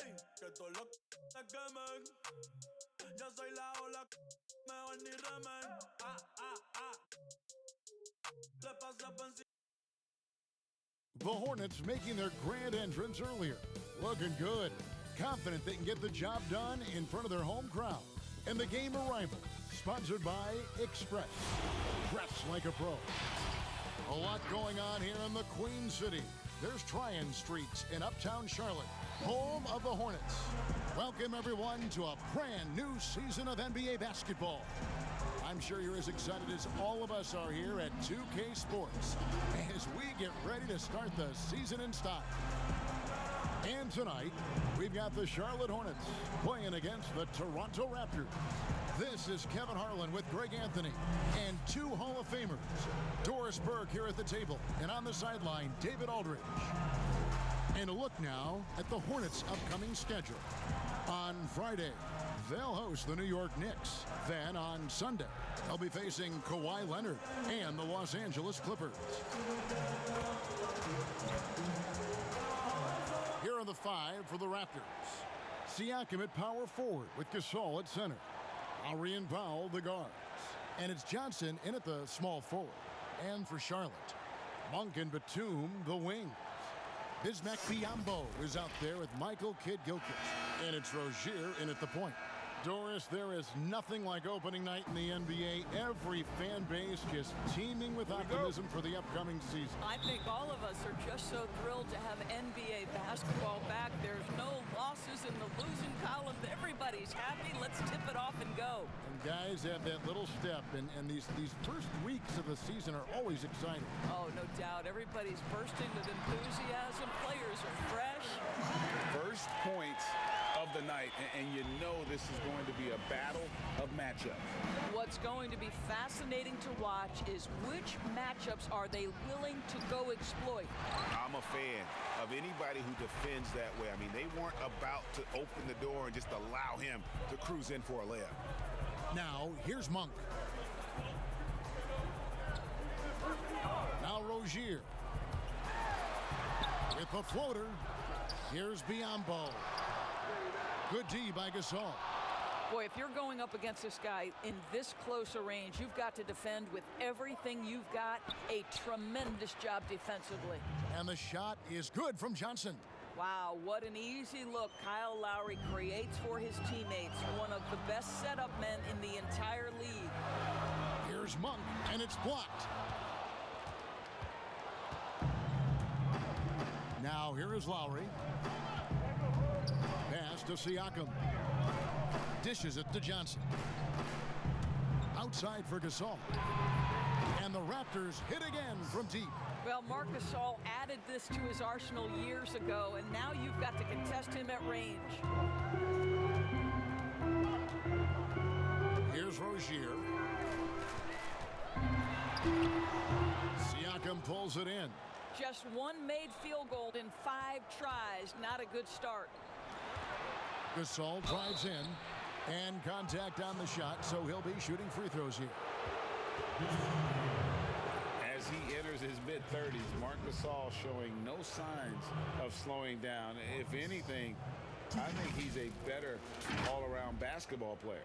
Ey, que todos los se quemen. Yo soy la ola, mejor ni remen. Le pasa por encima. The Hornets making their grand entrance earlier. Looking good. Confident they can get the job done in front of their home crowd. And the game arrival, sponsored by Express. Dress like a pro. A lot going on here in the Queen City. There's Tryon Streets in Uptown Charlotte, home of the Hornets. Welcome, everyone, to a brand new season of NBA basketball. I'm sure you're as excited as all of us are here at 2K Sports as we get ready to start the season in style. And tonight, we've got the Charlotte Hornets playing against the Toronto Raptors. This is Kevin Harlan with Greg Anthony and two Hall of Famers, Doris Burke here at the table, and on the sideline, David Aldridge. And a look now at the Hornets' upcoming schedule. On Friday, they'll host the New York Knicks. Then on Sunday, they'll be facing Kawhi Leonard and the Los Angeles Clippers. Here are the five for the Raptors. Siakam at power forward with Gasol at center. Lowry and Powell, the guards. And it's Johnson in at the small forward. And for Charlotte, Monk and Batum, the wings. Bismack Biyombo is out there with Michael Kidd-Gilchrist. And it's Rozier in at the point. Doris, there is nothing like opening night in the NBA. Every fan base just teeming with optimism for the upcoming season. I think all of us are just so thrilled to have NBA basketball back. There's no losses in the losing column. Everybody's happy. Let's tip it off and go. And guys have that little step, and these first weeks of the season are always exciting. Oh, no doubt. Everybody's bursting with enthusiasm. Players are fresh. First points of the night, and you know this is going to be a battle of matchups. What's going to be fascinating to watch is which matchups are they willing to go exploit. I'm a fan of anybody who defends that way. I mean, they weren't about to open the door and just allow him to cruise in for a layup. Now, here's Monk. Now Rozier. With the floater, here's Biyombo. Good D by Gasol. Boy, if you're going up against this guy in this close a range, you've got to defend with everything you've got. A tremendous job defensively. And the shot is good from Johnson. Wow, what an easy look Kyle Lowry creates for his teammates. One of the best setup men in the entire league. Here's Monk, and it's blocked. Now here is Lowry. Pass to Siakam. Dishes it to Johnson. Outside for Gasol. And the Raptors hit again from deep. Well, Marc Gasol added this to his arsenal years ago, and now you've got to contest him at range. Here's Rozier. Siakam pulls it in. Just one made field goal in 5 tries. Not a good start. Gasol drives in, and contact on the shot, so he'll be shooting free throws here. As he enters his mid-30s, Marc Gasol showing no signs of slowing down. If anything, I think he's a better all-around basketball player.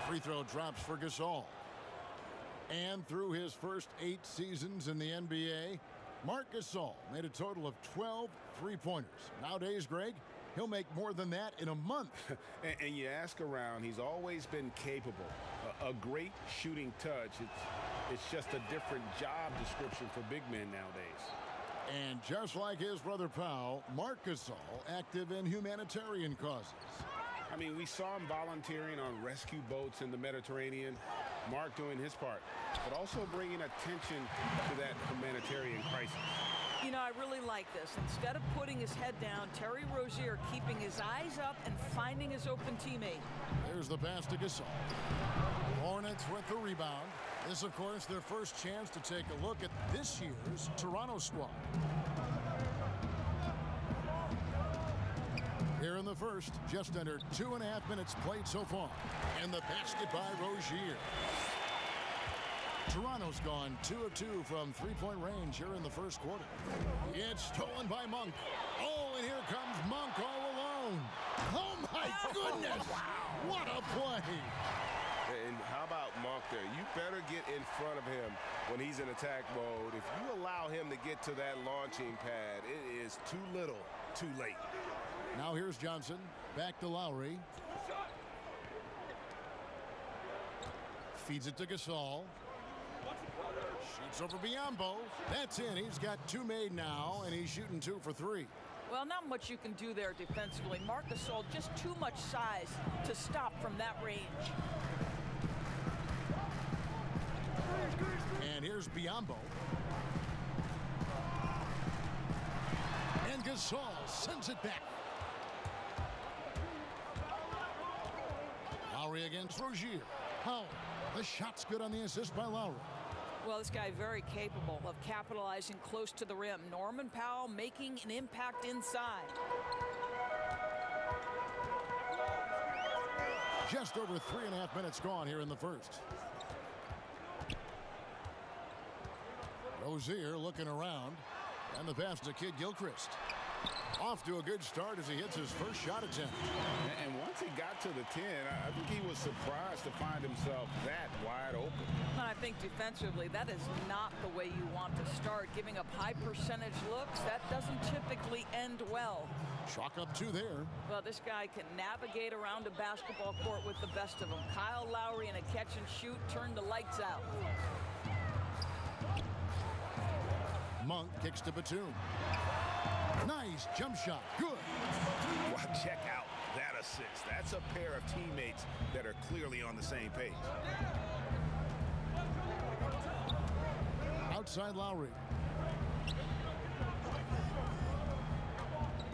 Free throw drops for Gasol. And through his first 8 seasons in the NBA, Marc Gasol made a total of 12 three-pointers. Nowadays, Greg, he'll make more than that in a month. and you ask around, he's always been capable. A great shooting touch. It's just a different job description for big men nowadays. And just like his brother Powell, Marc Gasol active in humanitarian causes. I mean, we saw him volunteering on rescue boats in the Mediterranean. Marc doing his part, but also bringing attention to that humanitarian crisis. You know, I really like this. Instead of putting his head down, Terry Rozier keeping his eyes up and finding his open teammate. There's the pass to Gasol. Hornets with the rebound. This, of course, their first chance to take a look at this year's Toronto squad. the first. Just under 2.5 minutes played so far. And the basket by Rozier. Toronto's gone 2 of 2 from three-point range here in the first quarter. It's stolen by Monk. Oh, and here comes Monk all alone. Oh, my goodness. What a play. And how about Monk there? You better get in front of him when he's in attack mode. If you allow him to get to that launching pad, it is too little, too late. Now here's Johnson. Back to Lowry. Feeds it to Gasol. Shoots over Biyombo. That's in. He's got 2 made now, and he's shooting 2 for 3. Well, not much you can do there defensively. Marc Gasol, just too much size to stop from that range. And here's Biyombo. And Gasol sends it back. Lowry against Rozier. Powell. The shot's good on the assist by Lowry. Well, this guy very capable of capitalizing close to the rim. Norman Powell making an impact inside. Just over 3.5 minutes gone here in the first. Rozier looking around. And the pass to Kid Gilchrist. Off to a good start as he hits his first shot attempt. And once he got to the 10, I think he was surprised to find himself that wide open. And I think defensively, that is not the way you want to start. Giving up high percentage looks, that doesn't typically end well. Chalk up 2 there. Well, this guy can navigate around a basketball court with the best of them. Kyle Lowry in a catch and shoot, turned the lights out. Monk kicks to Batum. Nice jump shot. Good. Well, check out that assist. That's a pair of teammates that are clearly on the same page. Outside Lowry.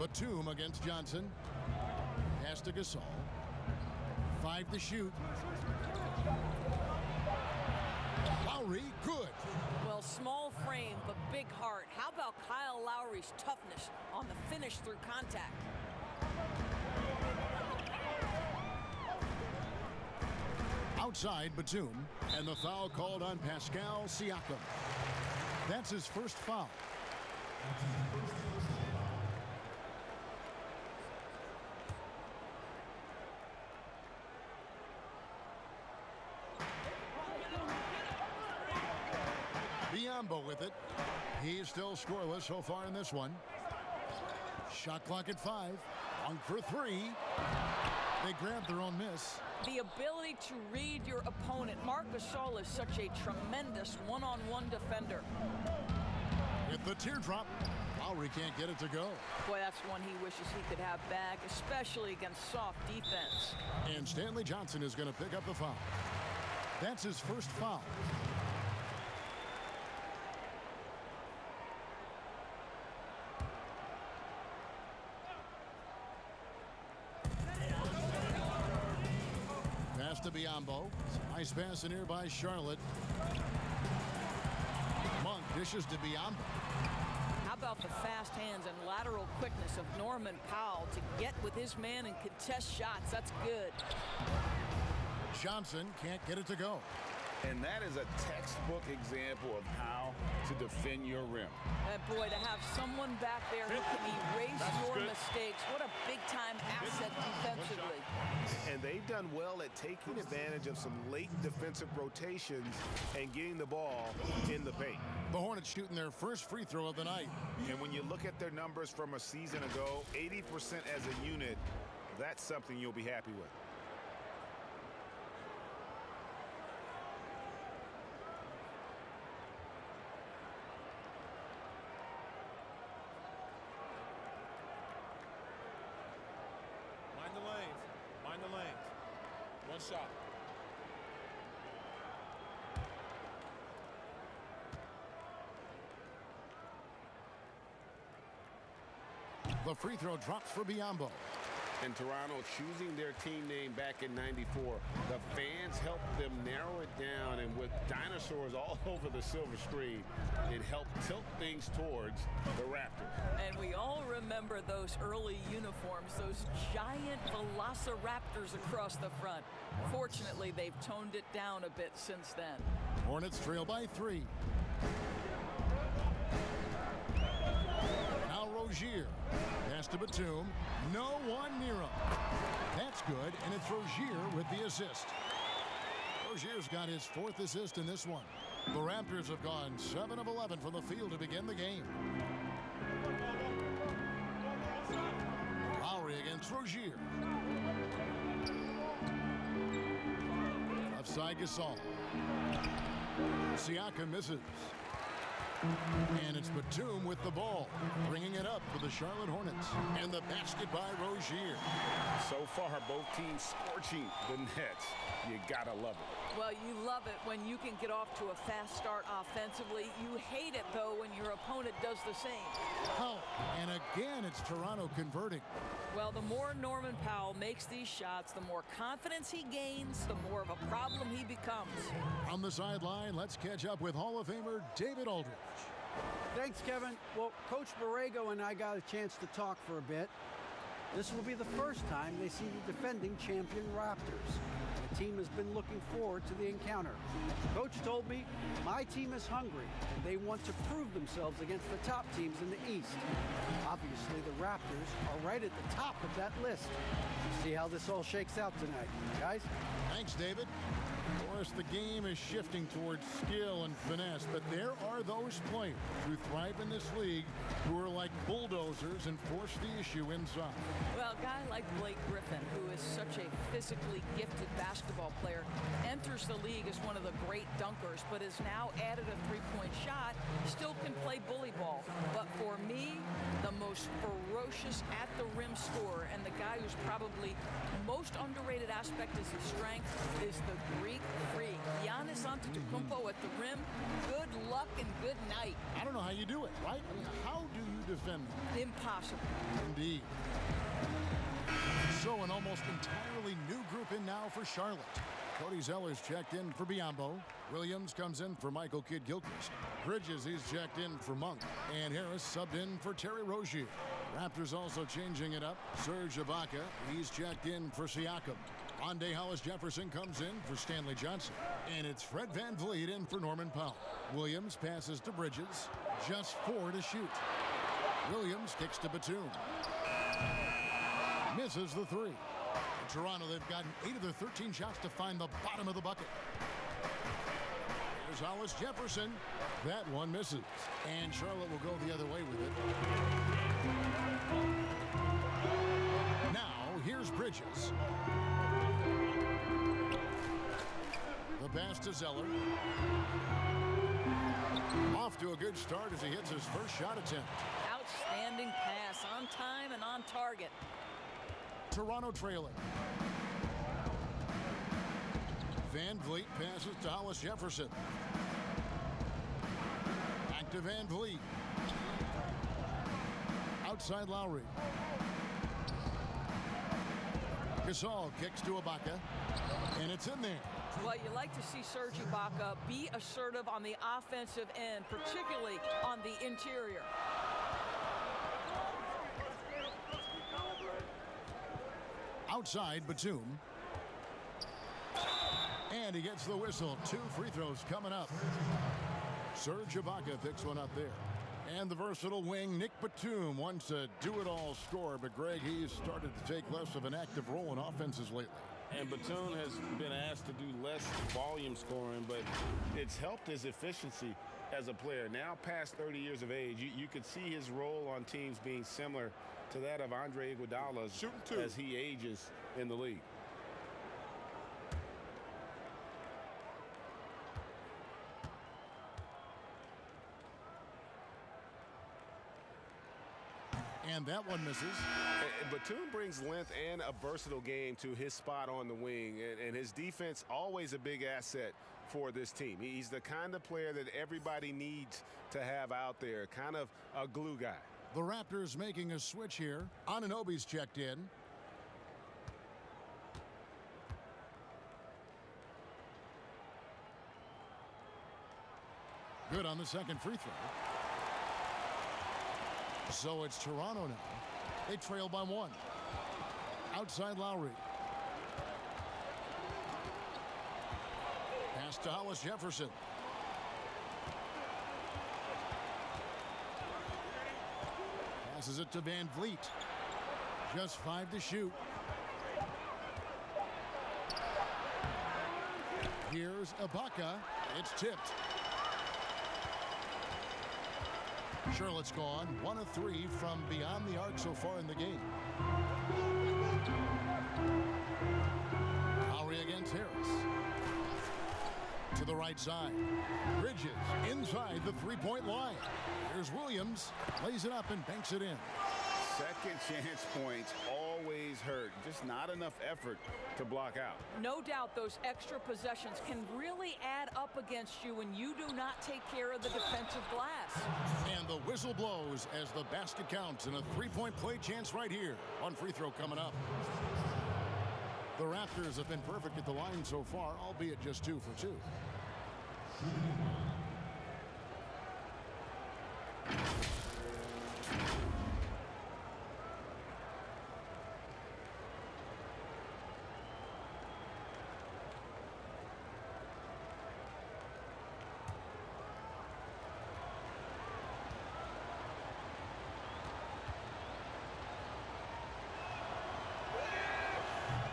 Batum against Johnson. Pass to Gasol. 5 to shoot. Lowry, good. Well, small frame, but big heart. How about Kyle Lowry's toughness on the finish through contact? Outside Batum, and the foul called on Pascal Siakam. That's his first foul. Biyombo with it. He's still scoreless so far in this one. Shot clock at 5. On for 3. They grabbed their own miss. The ability to read your opponent. Marc Gasol is such a tremendous one-on-one defender. With the teardrop, Lowry can't get it to go. Boy, that's one he wishes he could have back, especially against soft defense. And Stanley Johnson is going to pick up the foul. That's his first foul. Pass to Biyombo. Nice pass in here by Charlotte. Monk dishes to Biyombo. How about the fast hands and lateral quickness of Norman Powell to get with his man and contest shots? That's good. Johnson can't get it to go. And that is a textbook example of how to defend your rim. And boy, to have someone back there who can erase your mistakes, what a big-time asset defensively. And they've done well at taking advantage of some late defensive rotations and getting the ball in the paint. The Hornets shooting their first free throw of the night. And when you look at their numbers from a season ago, 80% as a unit, that's something you'll be happy with. Mind the lanes. Mind the lanes. One shot. The free throw drops for Biyombo. And Toronto choosing their team name back in '94. The fans helped them narrow it down, and with dinosaurs all over the silver screen, it helped tilt things towards the Raptors. And we all remember those early uniforms, those giant velociraptors across the front. Fortunately, they've toned it down a bit since then. Hornets trail by 3. Now Rozier. Pass to Batum. No one near him. That's good, and it's Rozier with the assist. Rozier's got his 4th assist in this one. The Raptors have gone 7 of 11 from the field to begin the game. Lowry against Rozier. Left side Gasol. Siakam misses. And it's Batum with the ball, bringing it up for the Charlotte Hornets. And the basket by Rozier. So far, both teams scorching the nets. You gotta love it. Well, you love it when you can get off to a fast start offensively. You hate it, though, when your opponent does the same. Oh, and again, it's Toronto converting. Well, the more Norman Powell makes these shots, the more confidence he gains, the more of a problem he becomes. On the sideline, let's catch up with Hall of Famer David Aldridge. Thanks, Kevin. Well, Coach Borrego and I got a chance to talk for a bit. This will be the first time they see the defending champion Raptors. The team has been looking forward to the encounter. Coach told me, my team is hungry, and they want to prove themselves against the top teams in the East. Obviously, the Raptors are right at the top of that list. See how this all shakes out tonight, guys? Thanks, David. Of course, the game is shifting towards skill and finesse, but there are those players who thrive in this league who are like bulldozers and force the issue inside. Well, a guy like Blake Griffin, who is such a physically gifted basketball player, enters the league as one of the great dunkers, but has now added a three-point shot, still can play bully ball. But for me, the most ferocious at-the-rim scorer, and the guy who's probably most underrated aspect is his strength, is the Greek freak. Giannis Antetokounmpo at the rim. Good luck and good night. I don't know how you do it, right? I mean, how do you defend them? Impossible. Indeed. So an almost entirely new group in now for Charlotte. Cody Zeller's checked in for Biyombo. Williams comes in for Michael Kidd-Gilchrist. Bridges, he's checked in for Monk. And Harris subbed in for Terry Rozier. Raptors also changing it up. Serge Ibaka, he's checked in for Siakam. Rondae Hollis-Jefferson comes in for Stanley Johnson. And it's Fred VanVleet in for Norman Powell. Williams passes to Bridges. Just 4 to shoot. Williams kicks to Batum. Misses the 3. In Toronto, they've gotten 8 of their 13 shots to find the bottom of the bucket. Here's Hollis-Jefferson. That one misses. And Charlotte will go the other way with it. Now, here's Bridges. The pass to Zeller. Off to a good start as he hits his first shot attempt. Outstanding pass, on time and on target. Toronto trailing. VanVleet passes to Hollis-Jefferson. Back to VanVleet. Outside Lowry. Gasol kicks to Ibaka. And it's in there. Well, you like to see Serge Ibaka be assertive on the offensive end, particularly on the interior. Outside Batum. And he gets the whistle. 2 free throws coming up. Serge Ibaka picks one up there. And the versatile wing, Nick Batum, wants a do-it-all scorer, but Greg, he's started to take less of an active role in offenses lately. And Batum has been asked to do less volume scoring, but it's helped his efficiency as a player. Now past 30 years of age, you could see his role on teams being similar to that of Andre Iguodala's as he ages in the league. And that one misses. Batum brings length and a versatile game to his spot on the wing, and his defense always a big asset for this team. He's the kind of player that everybody needs to have out there, kind of a glue guy. The Raptors making a switch here. Anunoby's checked in. Good on the second free throw. So it's Toronto now. They trail by 1. Outside Lowry. Pass to Hollis Jefferson. Passes it to Van Vliet. Just 5 to shoot. Here's Ibaka. It's tipped. Charlotte's gone 1 of 3 from beyond the arc so far in the game. Lowry against Harris. To the right side. Bridges inside the three-point line. Here's Williams. Lays it up and banks it in. Second chance points always hurt. Just not enough effort to block out. No doubt those extra possessions can really add up against you when you do not take care of the defensive glass. And the whistle blows as the basket counts and a three-point play chance right here on free throw coming up. The Raptors have been perfect at the line so far, albeit just 2 for 2.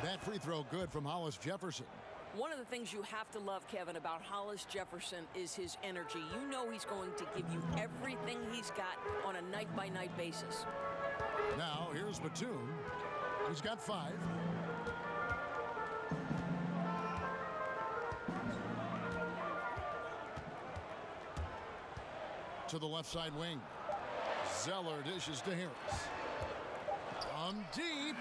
That free throw good from Hollis Jefferson. One of the things you have to love, Kevin, about Hollis Jefferson is his energy. You know he's going to give you everything he's got on a night-by-night basis. Now here's Batum. He's got 5. To the left side wing. Zeller dishes to Harris. From deep.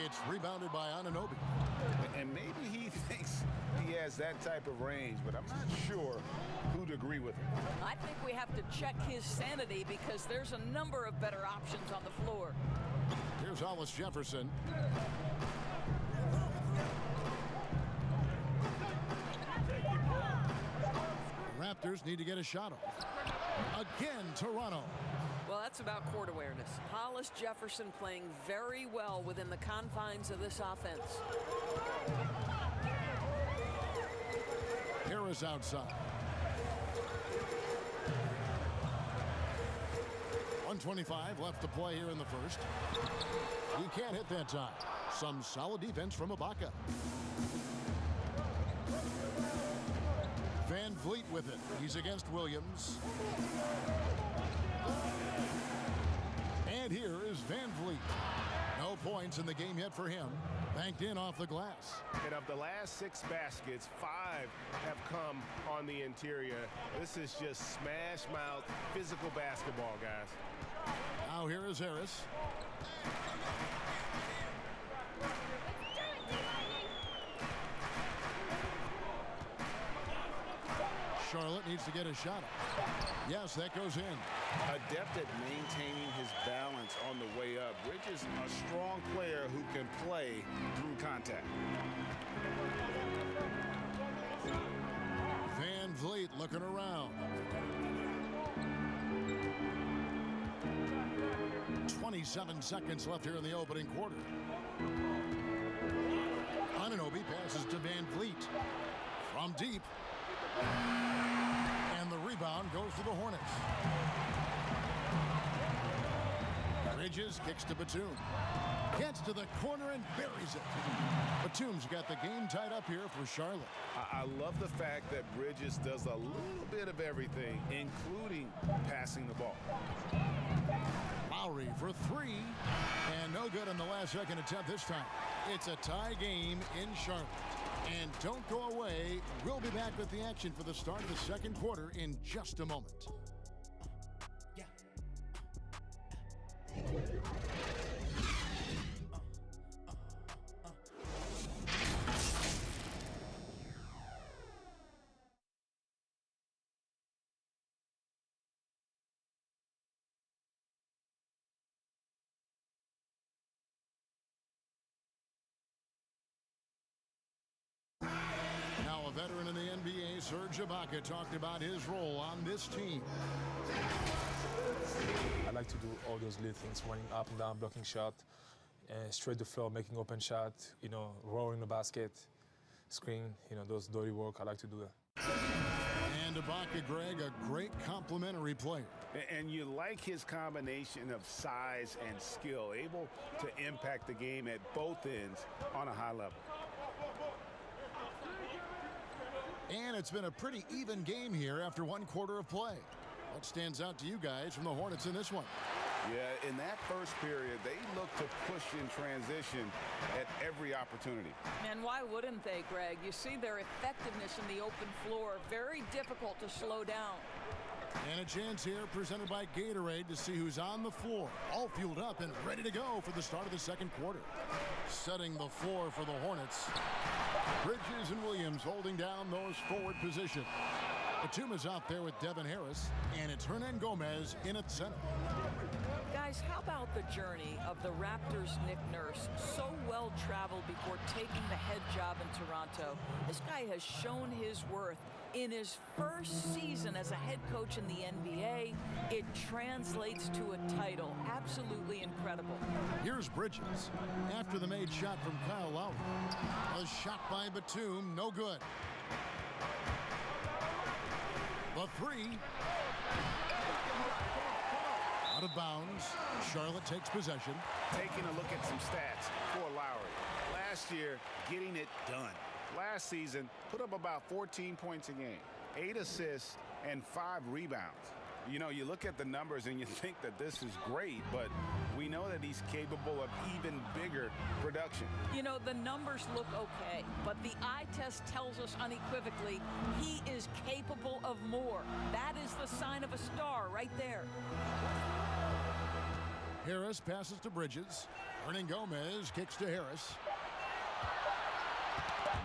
It's rebounded by Anunoby. And maybe he thinks he has that type of range, but I'm not sure who'd agree with him. I think we have to check his sanity because there's a number of better options on the floor. Here's Hollis Jefferson. Raptors need to get a shot off. Again, Toronto. Well, that's about court awareness. Hollis Jefferson playing very well within the confines of this offense. Harris outside. 1:25 left to play here in the first. He can't hit that time. Some solid defense from Ibaka. Van Vliet with it. He's against Williams. And here is Van Vliet. No points in the game yet for him. Banked in off the glass. And of the last 6 baskets, 5 have come on the interior. This is just smash mouth physical basketball, guys. Now here is Harris. Charlotte needs to get a shot up. Yes, that goes in. Adept at maintaining his balance on the way up. Bridges, a strong player who can play through contact. Van Vliet looking around. 27 seconds left here in the opening quarter. Anunoby passes to Van Vliet. From deep. And the rebound goes to the Hornets. Bridges kicks to Batum. Gets to the corner and buries it. Batum's got the game tied up here for Charlotte. I love the fact that Bridges does a little bit of everything, including passing the ball. Lowry for 3. And no good on the last second attempt this time. It's a tie game in Charlotte. And don't go away. We'll be back with the action for the start of the second quarter in just a moment. Now a veteran in the NBA, Serge Ibaka talked about his role on this team. I like to do all those little things, running up and down, blocking shot, straight to the floor, making open shot, rolling the basket, screen, those dirty work. I like to do that. And Ibaka, Greg, a great complementary player. And you like his combination of size and skill, able to impact the game at both ends on a high level. And it's been a pretty even game here after one quarter of play. What stands out to you guys from the Hornets in this one? Yeah, in that first period, they looked to push in transition at every opportunity. And why wouldn't they, Greg? You see their effectiveness in the open floor. Very difficult to slow down. And a chance here presented by Gatorade to see who's on the floor. All fueled up and ready to go for the start of the second quarter. Setting the floor for the Hornets. Bridges and Williams holding down those forward positions. Batum is out there with Devin Harris, and it's Hernan Gomez in at center. Guys, how about the journey of the Raptors' Nick Nurse? So well traveled before taking the head job in Toronto. This guy has shown his worth. In his first season as a head coach in the NBA, it translates to a title. Absolutely incredible. Here's Bridges. After the made shot from Kyle Lowry. A shot by Batum, no good. The three. Out of bounds. Charlotte takes possession. Taking a look at some stats for Lowry. Last year, getting it done. Last season, put up about 14 points a game, 8 assists, and 5 rebounds. You look at the numbers and you think that this is great, but we know that he's capable of even bigger production. The numbers look okay, but the eye test tells us unequivocally he is capable of more. That is the sign of a star right there. Harris passes to Bridges. Hernan Gomez kicks to Harris.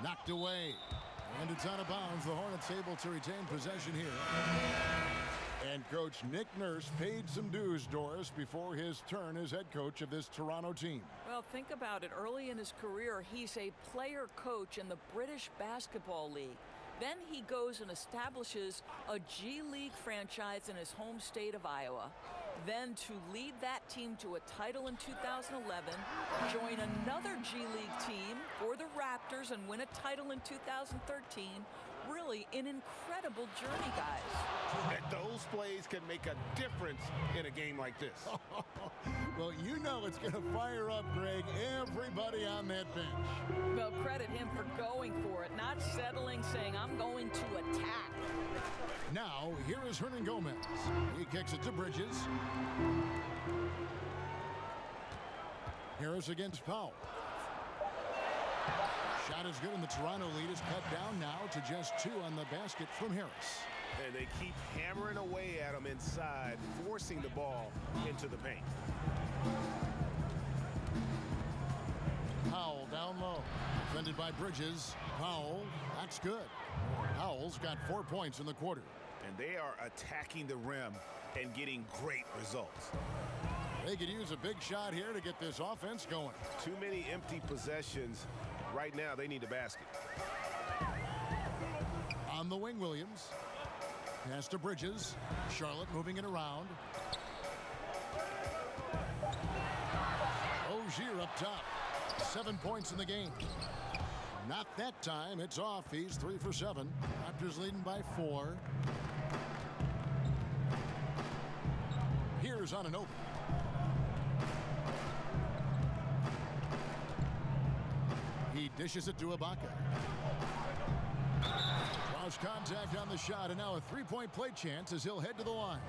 Knocked away. And it's out of bounds. The Hornets able to retain possession here. And Coach Nick Nurse paid some dues, Doris, before his turn as head coach of this Toronto team. Well, think about it. Early in his career, he's a player coach in the British Basketball League. Then he goes and establishes a G League franchise in his home state of Iowa. Then to lead that team to a title in 2011, join another G League team for the Raptors and win a title in 2013. Really an incredible journey, guys. And those plays can make a difference in a game like this. Well, it's going to fire up, Greg, everybody on that bench. Well, credit him for going for it, not settling, saying, I'm going to attack. Now, here is Hernan Gomez. He kicks it to Bridges. Harris against Powell. Shot is good, and the Toronto lead is cut down now to just 2 on the basket from Harris. And they keep hammering away at him inside, forcing the ball into the paint. Powell down low. Defended by Bridges. Powell, that's good. Powell's got 4 points in the quarter. And they are attacking the rim and getting great results. They could use a big shot here to get this offense going. Too many empty possessions. Right now, they need a basket. On the wing, Williams. Pass to Bridges. Charlotte moving it around. Rozier up top. 7 points in the game. Not that time. It's off. He's 3 for 7. Raptors leading by 4. Here's on an open. He dishes it to Ibaka. Draws contact on the shot, and now a three-point play chance as he'll head to the line.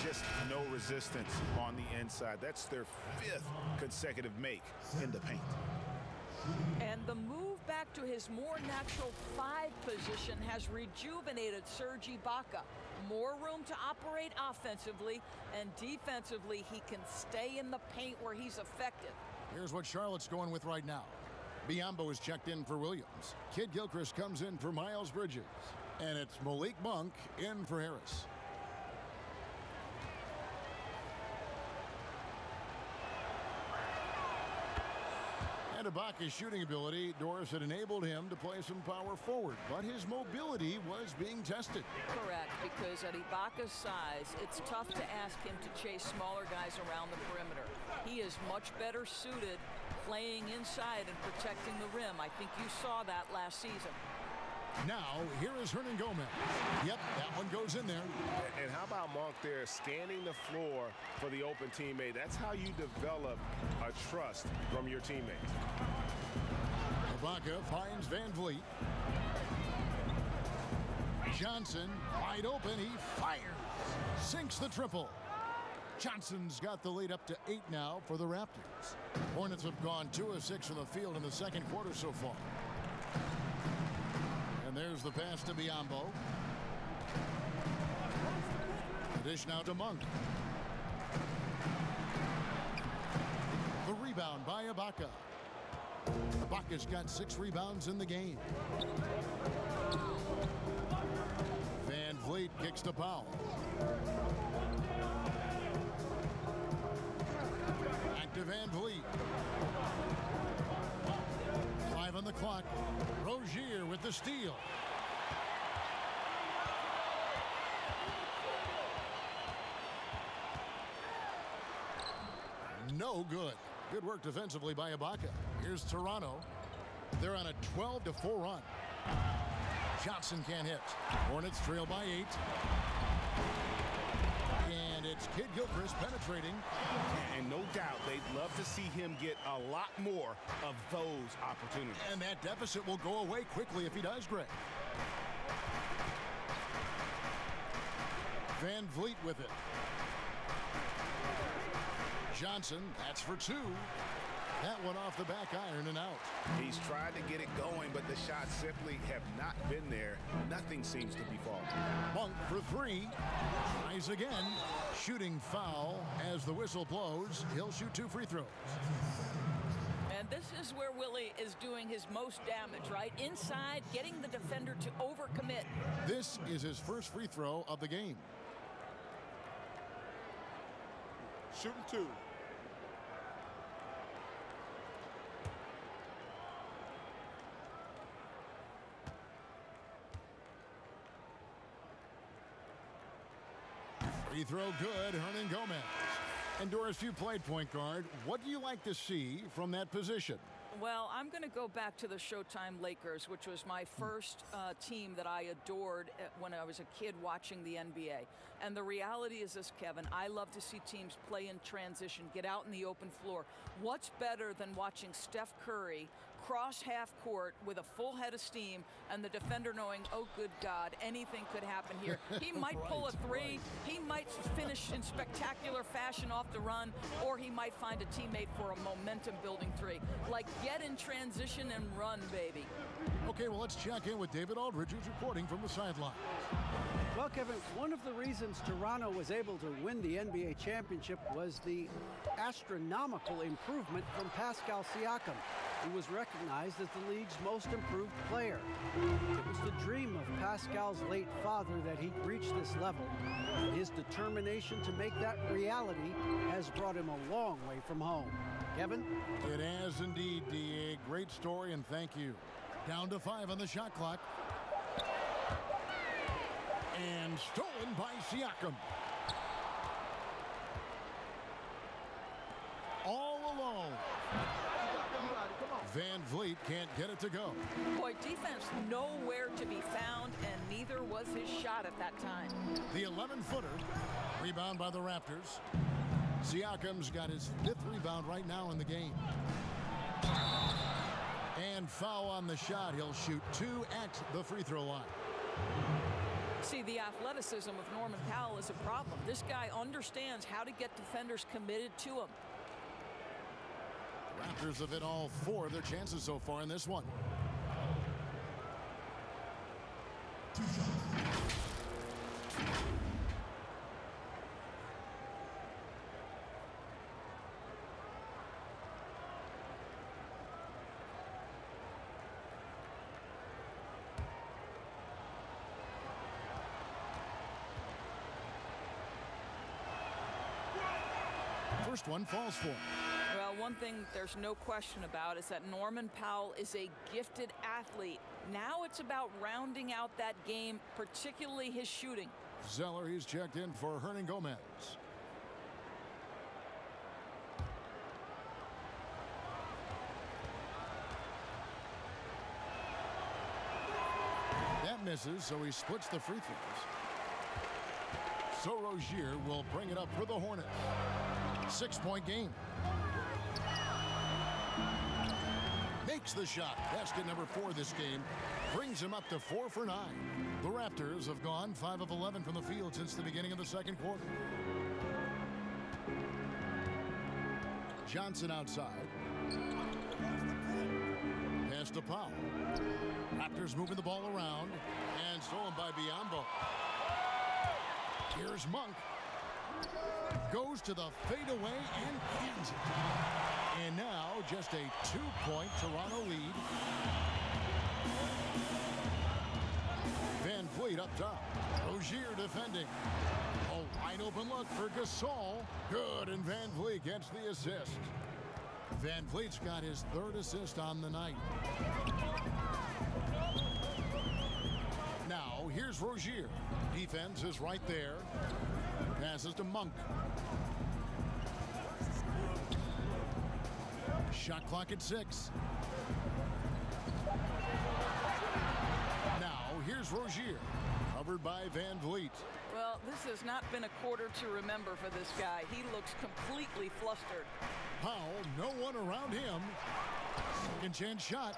Just no resistance on the inside. That's their 5th consecutive make in the paint. And the move back to his more natural 5 position has rejuvenated Serge Ibaka. More room to operate offensively, and defensively he can stay in the paint where he's effective. Here's what Charlotte's going with right now. Biyombo is checked in for Williams. Kid Gilchrist comes in for Miles Bridges. And it's Malik Monk in for Harris. And Ibaka's shooting ability, Doris, had enabled him to play some power forward, but his mobility was being tested. Correct, because at Ibaka's size, it's tough to ask him to chase smaller guys around the perimeter. He is much better suited playing inside and protecting the rim. I think you saw that last season. Now, here is Hernan Gomez. Yep, that one goes in there. And how about Monk there scanning the floor for the open teammate? That's how you develop a trust from your teammates. Ibaka finds Van Vliet. Johnson wide open. He fires. Sinks the triple. Johnson's got the lead up to 8 now for the Raptors. Hornets have gone 2 of 6 from the field in the second quarter so far. And there's the pass to Biyombo. The dish now to Monk. The rebound by Ibaka. Ibaka's got 6 rebounds in the game. Van Vliet kicks to Powell. Back to Van Vliet. 5 on the clock. Rozier with the steal. No good. Good work defensively by Ibaka. Here's Toronto. They're on a 12-4 run. Johnson can't hit. Hornets trail by 8. And it's Kid Gilchrist penetrating. And no doubt they'd love to see him get a lot more of those opportunities. And that deficit will go away quickly if he does, Greg. Van Vliet with it. Johnson, that's for 2. That one off the back iron and out. He's tried to get it going, but the shots simply have not been there. Nothing seems to be falling. Monk for 3. Tries again. Shooting foul as the whistle blows. He'll shoot 2 free throws. And this is where Willie is doing his most damage, right? Inside, getting the defender to overcommit. This is his first free throw of the game. Shooting 2. Free throw good, Hernan Gomez. And Doris, you played point guard. What do you like to see from that position? Well, I'm going to go back to the Showtime Lakers, which was my first team that I adored when I was a kid watching the NBA. And the reality is this, Kevin, I love to see teams play in transition, get out in the open floor. What's better than watching Steph Curry cross half court with a full head of steam and the defender knowing, oh, good God, anything could happen here. He might pull a 3, he might finish in spectacular fashion off the run, or he might find a teammate for a momentum-building 3. Like, get in transition and run, baby. Okay, well, let's check in with David Aldridge, who's reporting from the sideline. Well, Kevin, one of the reasons Toronto was able to win the NBA championship was the astronomical improvement from Pascal Siakam, who was recognized as the league's most improved player. It was the dream of Pascal's late father that he reach this level. His determination to make that reality has brought him a long way from home. Kevin? It has indeed, D.A. Great story, and thank you. Down to 5 on the shot clock. And stolen by Siakam. All alone. Van Vliet can't get it to go. Boy, defense nowhere to be found, and neither was his shot at that time. The 11-footer. Rebound by the Raptors. Siakam's got his 5th rebound right now in the game. And foul on the shot. He'll shoot 2 at the free throw line. See, the athleticism of Norman Powell is a problem. This guy understands how to get defenders committed to him. Raptors have hit all 4 of their chances so far in this one. First one falls for him. Well, one thing there's no question about is that Norman Powell is a gifted athlete. Now it's about rounding out that game, particularly his shooting. Zeller, he's checked in for Hernan Gomez. That misses, so he splits the free throws. So Rozier will bring it up for the Hornets. 6-point game. Makes the shot. Basket number 4 this game. Brings him up to 4 for 9. The Raptors have gone 5 of 11 from the field since the beginning of the second quarter. Johnson outside. Pass to Powell. Raptors moving the ball around. And stolen by Biyombo. Here's Monk. Goes to the fadeaway and cans it. And now just a 2-point Toronto lead. Van Vliet up top. Rozier defending. A wide open look for Gasol. Good, and Van Vliet gets the assist. Van Vliet's got his 3rd assist on the night. Now here's Rozier. Defense is right there. Passes to Monk. Shot clock at 6. Now here's Rozier. Covered by Van Vliet. Well, this has not been a quarter to remember for this guy. He looks completely flustered. Powell, no one around him. Second chance shot.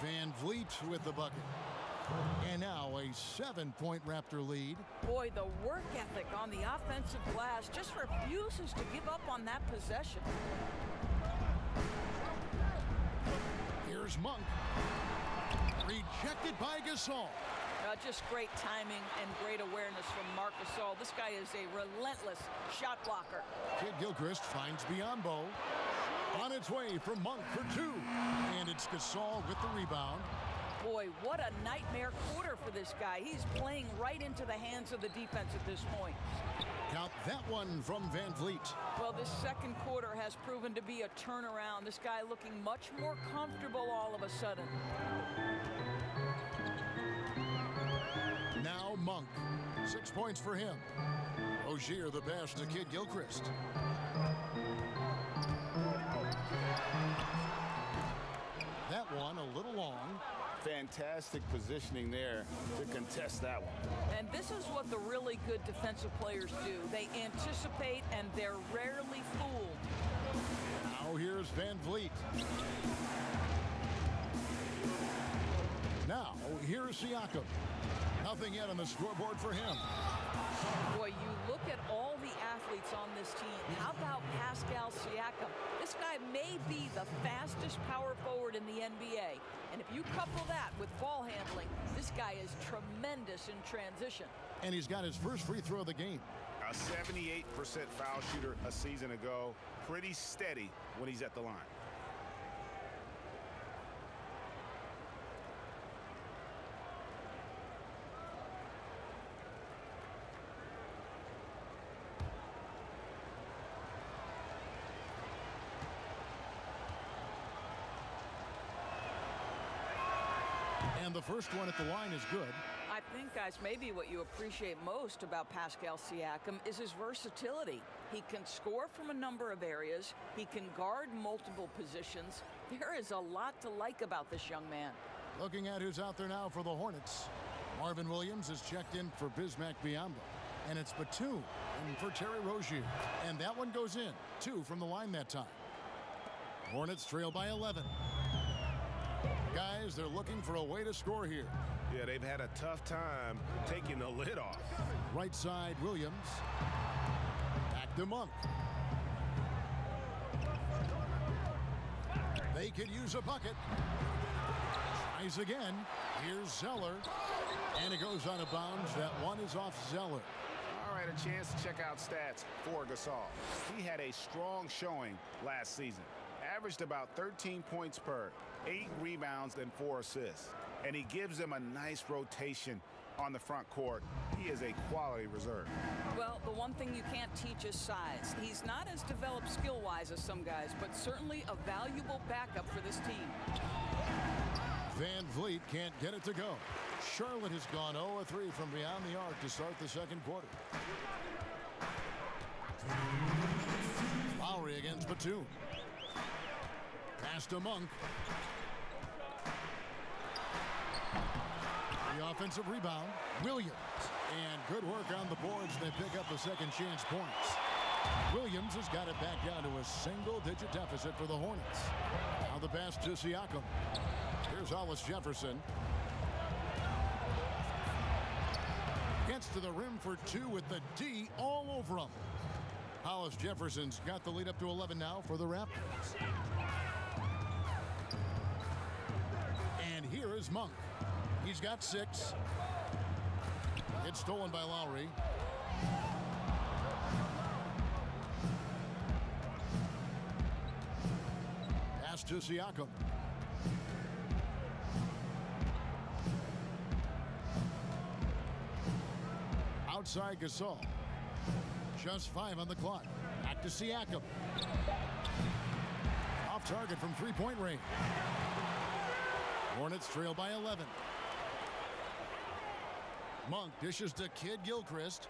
Van Vliet with the bucket. And now a 7-point Raptor lead. Boy, the work ethic on the offensive glass just refuses to give up on that possession. Here's Monk. Rejected by Gasol. Just great timing and great awareness from Marc Gasol. This guy is a relentless shot blocker. Kid Gilchrist finds Biyombo. On its way from Monk for 2. And it's Gasol with the rebound. Boy, what a nightmare quarter for this guy. He's playing right into the hands of the defense at this point. Count that one from Van Vliet. Well, this second quarter has proven to be a turnaround. This guy looking much more comfortable all of a sudden. Now Monk. 6 points for him. Rozier the pass to Kid Gilchrist. That one a little long. Fantastic positioning there to contest that one. And this is what the really good defensive players do. They anticipate and they're rarely fooled. Now here's Van Vliet. Now here's Siakam. Nothing yet on the scoreboard for him. Boy, you look at all the athletes on this team. How about Pascal Siakam? This guy may be the fastest power forward in the NBA. And if you couple that with ball handling, this guy is tremendous in transition. And he's got his first free throw of the game. A 78% foul shooter a season ago. Pretty steady when he's at the line. And the first one at the line is good. I think, guys, maybe what you appreciate most about Pascal Siakam is his versatility. He can score from a number of areas. He can guard multiple positions. There is a lot to like about this young man. Looking at who's out there now for the Hornets. Marvin Williams is checked in for Bismack Biyombo. And it's Batum in for Terry Rozier. And that one goes in. 2 from the line that time. Hornets trail by 11. Guys, they're looking for a way to score here. Yeah, they've had a tough time taking the lid off. Right side, Williams. Back to Monk. They could use a bucket. Tries again. Here's Zeller. And it goes out of bounds. That one is off Zeller. All right, a chance to check out stats for Gasol. He had a strong showing last season. Averaged about 13 points per, 8 rebounds, and 4 assists. And he gives them a nice rotation on the front court. He is a quality reserve. Well, the one thing you can't teach is size. He's not as developed skill-wise as some guys, but certainly a valuable backup for this team. Van Vliet can't get it to go. Charlotte has gone 0-3 from beyond the arc to start the second quarter. Lowry against Batum. Pass to Monk. The offensive rebound, Williams. And good work on the boards. They pick up the second chance points. Williams has got it back down to a single-digit deficit for the Hornets. Now the pass to Siakam. Here's Hollis Jefferson. Gets to the rim for two with the D all over him. Hollis Jefferson's got the lead up to 11 now for the Raptors. And here is Monk. He's got 6. It's stolen by Lowry. Pass to Siakam. Outside Gasol. Just 5 on the clock. Back to Siakam. Off target from three-point range. Hornets trail by 11. Monk dishes to Kid Gilchrist.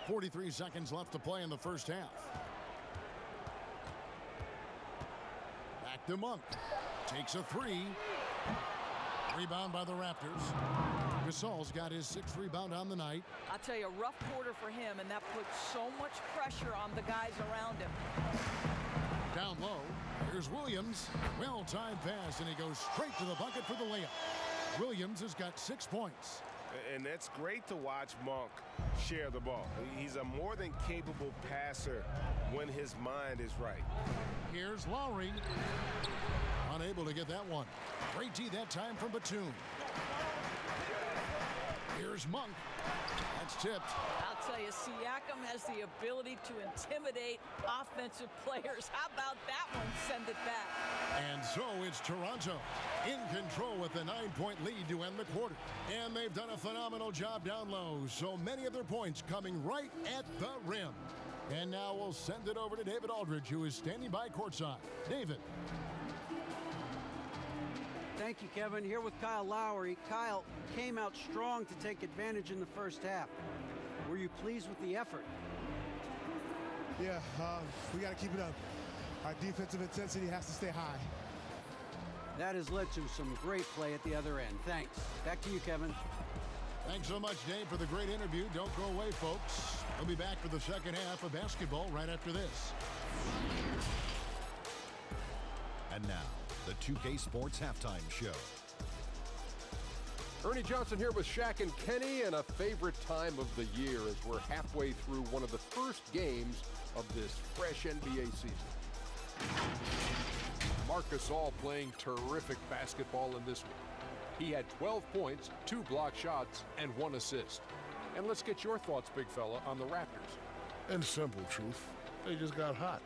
43 seconds left to play in the first half. Back to Monk. Takes a 3. Rebound by the Raptors. Gasol's got his 6th rebound on the night. I'll tell you, a rough quarter for him, and that puts so much pressure on the guys around him. Down low, here's Williams. Well-timed pass, and he goes straight to the bucket for the layup. Williams has got 6 points. And it's great to watch Monk share the ball. He's a more than capable passer when his mind is right. Here's Lowry. Unable to get that one. Great D that time from Batum. Here's Monk. That's tipped. I'll tell you, Siakam has the ability to intimidate offensive players. How about that one? Send it back. And so it's Toronto in control with a 9-point lead to end the quarter. And they've done a phenomenal job down low. So many of their points coming right at the rim. And now we'll send it over to David Aldridge, who is standing by courtside. David. Thank you, Kevin. Here with Kyle Lowry. Kyle came out strong to take advantage in the first half. Were you pleased with the effort? Yeah, we got to keep it up. Our defensive intensity has to stay high. That has led to some great play at the other end. Thanks. Back to you, Kevin. Thanks so much, Dave, for the great interview. Don't go away, folks. We'll be back for the second half of basketball right after this. And now, the 2K Sports Halftime Show. Ernie Johnson here with Shaq and Kenny, and a favorite time of the year as we're halfway through one of the first games of this fresh NBA season. Marc Gasol playing terrific basketball in this one. He had 12 points, 2 block shots, and 1 assist. And let's get your thoughts, big fella, on the Raptors. In simple truth, they just got hot.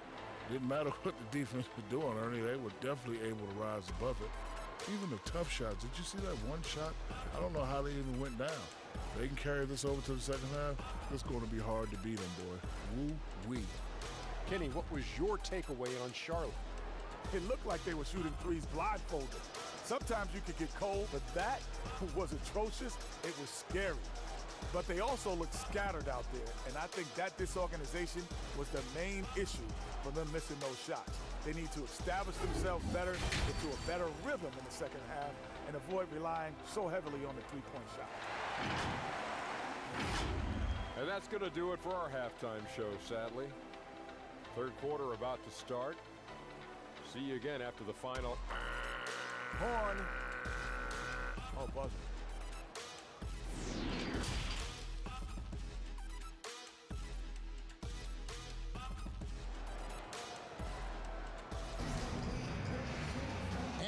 Didn't matter what the defense was doing, Ernie. They were definitely able to rise above it. Even the tough shots. Did you see that one shot? I don't know how they even went down. They can carry this over to the second half. It's going to be hard to beat them, boy. Woo-wee. Kenny, what was your takeaway on Charlotte? It looked like they were shooting threes blindfolded. Sometimes you could get cold, but that was atrocious. It was scary. But they also looked scattered out there, and I think that disorganization was the main issue for them missing those shots. They need to establish themselves better, into a better rhythm in the second half, and avoid relying so heavily on the three-point shot. And that's going to do it for our halftime show, sadly. Third quarter about to start. See you again after the final. Horn. Oh, buzzer.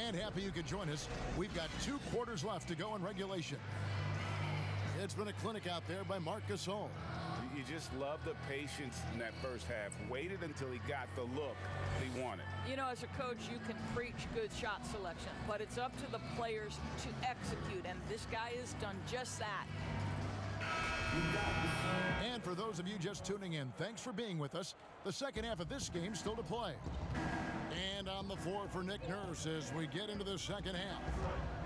And happy you could join us. We've got 2 quarters left to go in regulation. It's been a clinic out there by Marc Gasol. You just love the patience in that first half. Waited until he got the look he wanted. You know, as a coach, you can preach good shot selection, but it's up to the players to execute, and this guy has done just that. And for those of you just tuning in, thanks for being with us. The second half of this game still to play. And on the floor for Nick Nurse as we get into the second half.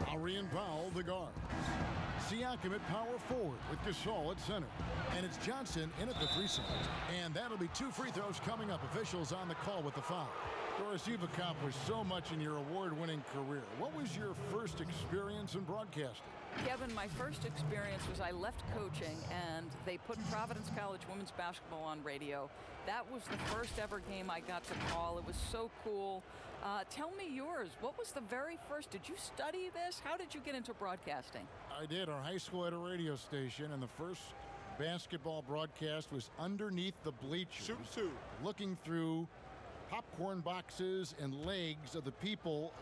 Lowry and Powell, the guards. Siakam at power forward with Gasol at center. And it's Johnson in at the 3 side. And that'll be 2 free throws coming up. Officials on the call with the foul. Doris, you've accomplished so much in your award-winning career. What was your first experience in broadcasting? Kevin, my first experience was I left coaching and they put Providence College women's basketball on radio. That was the first ever game I got to call. It was so cool. Tell me yours. What was the very first? Did you study this? How did you get into broadcasting? I did. Our high school had a radio station, and the first basketball broadcast was underneath the bleachers. Looking through popcorn boxes and legs of the people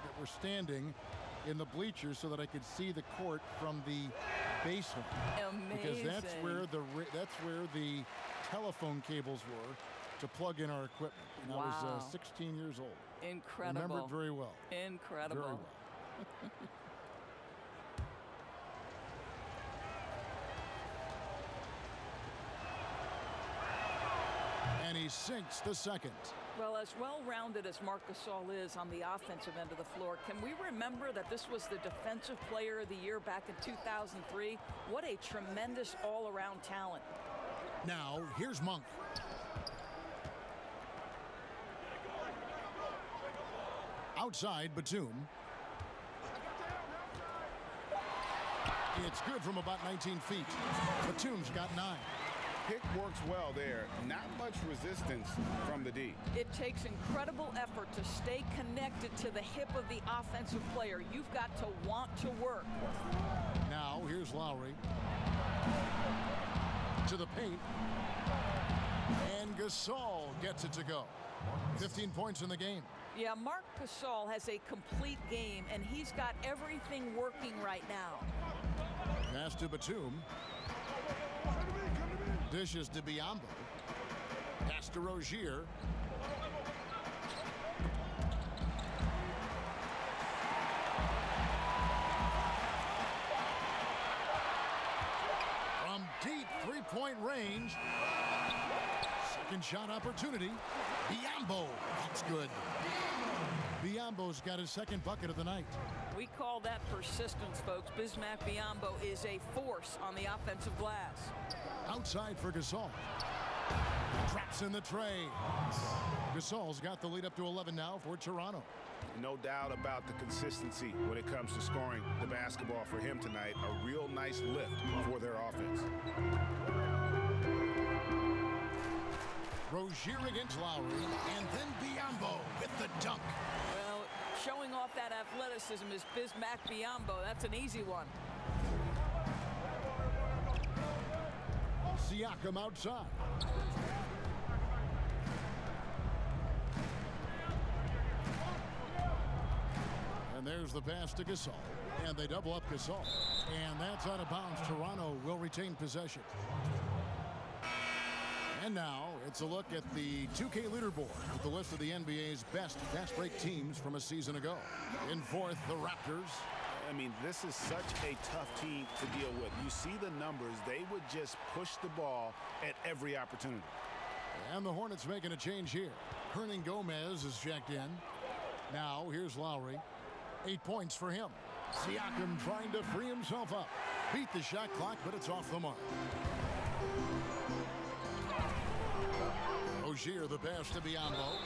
that were standing in the bleachers so that I could see the court from the basement. Amazing. Because that's where the telephone cables were to plug in our equipment. And wow. I was 16 years old. Incredible. Remember it very well. Incredible. Very well. And he sinks the second. Well, as well-rounded as Marc Gasol is on the offensive end of the floor, can we remember that this was the Defensive Player of the Year back in 2003? What a tremendous all-around talent. Now, here's Monk. Outside, Batum. It's good from about 19 feet. Batum's got 9. Pick works well there. Not much resistance from the D. It takes incredible effort to stay connected to the hip of the offensive player. You've got to want to work. Now, here's Lowry. To the paint. And Gasol gets it to go. 15 points in the game. Yeah, Marc Gasol has a complete game, and he's got everything working right now. Pass to Batum. Dishes to Biyombo. Pass to Rozier. From deep three-point range. Second shot opportunity. Biyombo. That's good. Biyombo's got his second bucket of the night. We call that persistence, folks. Bismack Biyombo is a force on the offensive glass. Outside for Gasol. Drops in the tray. Gasol's got the lead up to 11 now for Toronto. No doubt about the consistency when it comes to scoring the basketball for him tonight. A real nice lift for their offense. Rozier against Lowry, and then Biyombo with the dunk. Well, showing off that athleticism is Bismack Biyombo. That's an easy one. Siakam outside. And there's the pass to Gasol. And they double up Gasol. And that's out of bounds. Toronto will retain possession. And now it's a look at the 2K leaderboard with the list of the NBA's best fast break teams from a season ago. In fourth, the Raptors. I mean, this is such a tough team to deal with. You see the numbers. They would just push the ball at every opportunity. And the Hornets making a change here. Hernan Gomez is checked in. Now, here's Lowry. 8 points for him. Siakam trying to free himself up. Beat the shot clock, but it's off the mark. Rozier, the pass to Biyombo.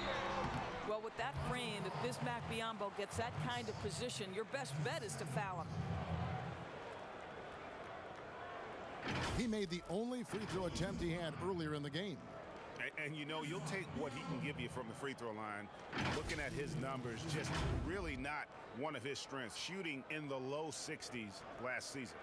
Well, with that frame, if Bismack Biyombo gets that kind of position, your best bet is to foul him. He made the only free throw attempt he had earlier in the game. And you know, you'll take what he can give you from the free throw line. Looking at his numbers, just really not one of his strengths. Shooting in the low 60s last season.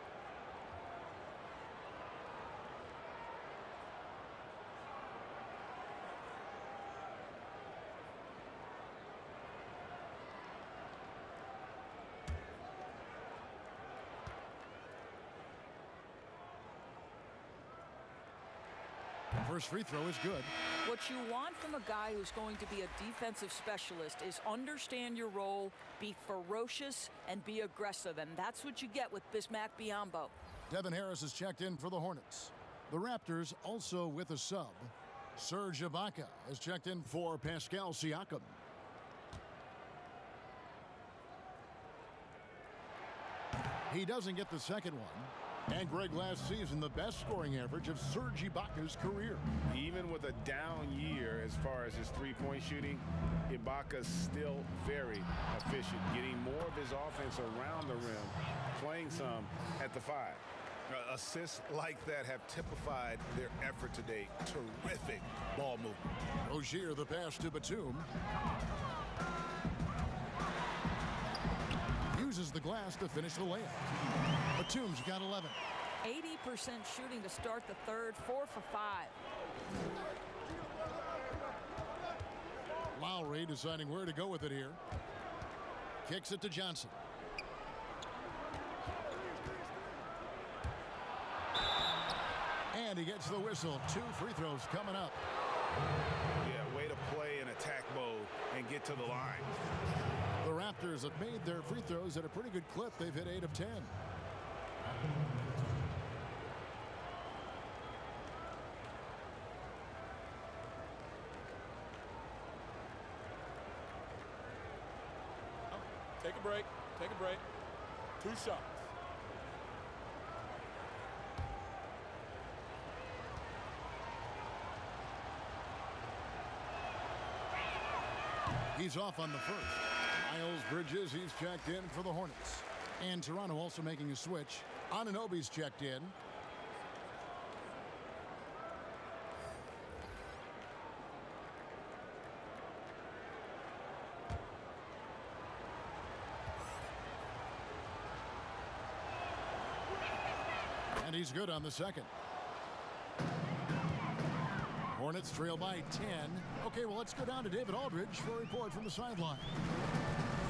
First free throw is good. What you want from a guy who's going to be a defensive specialist is understand your role, be ferocious, and be aggressive. And that's what you get with Bismack Biyombo. Devin Harris is checked in for the Hornets. The Raptors also with a sub. Serge Ibaka is checked in for Pascal Siakam. He doesn't get the second one. And Greg, last season, the best scoring average of Serge Ibaka's career. Even with a down year as far as his three-point shooting, Ibaka's still very efficient, getting more of his offense around the rim, playing some at the 5. Assists like that have typified their effort today. Terrific ball movement. Rozier, the pass to Batum. Uses the glass to finish the layup. Batum's got 11. 80% shooting to start the third, 4 for 5. Lowry deciding where to go with it here. Kicks it to Johnson. And he gets the whistle. 2 free throws coming up. Yeah, way to play in attack mode and get to the line. The Raptors have made their free throws at a pretty good clip. They've hit 8 of 10. Take a break. Take a break. 2 shots. He's off on the first. Miles Bridges, he's checked in for the Hornets. And Toronto also making a switch. Anunoby's checked in. And he's good on the second. Hornets trail by 10. Okay, well, let's go down to David Aldridge for a report from the sideline.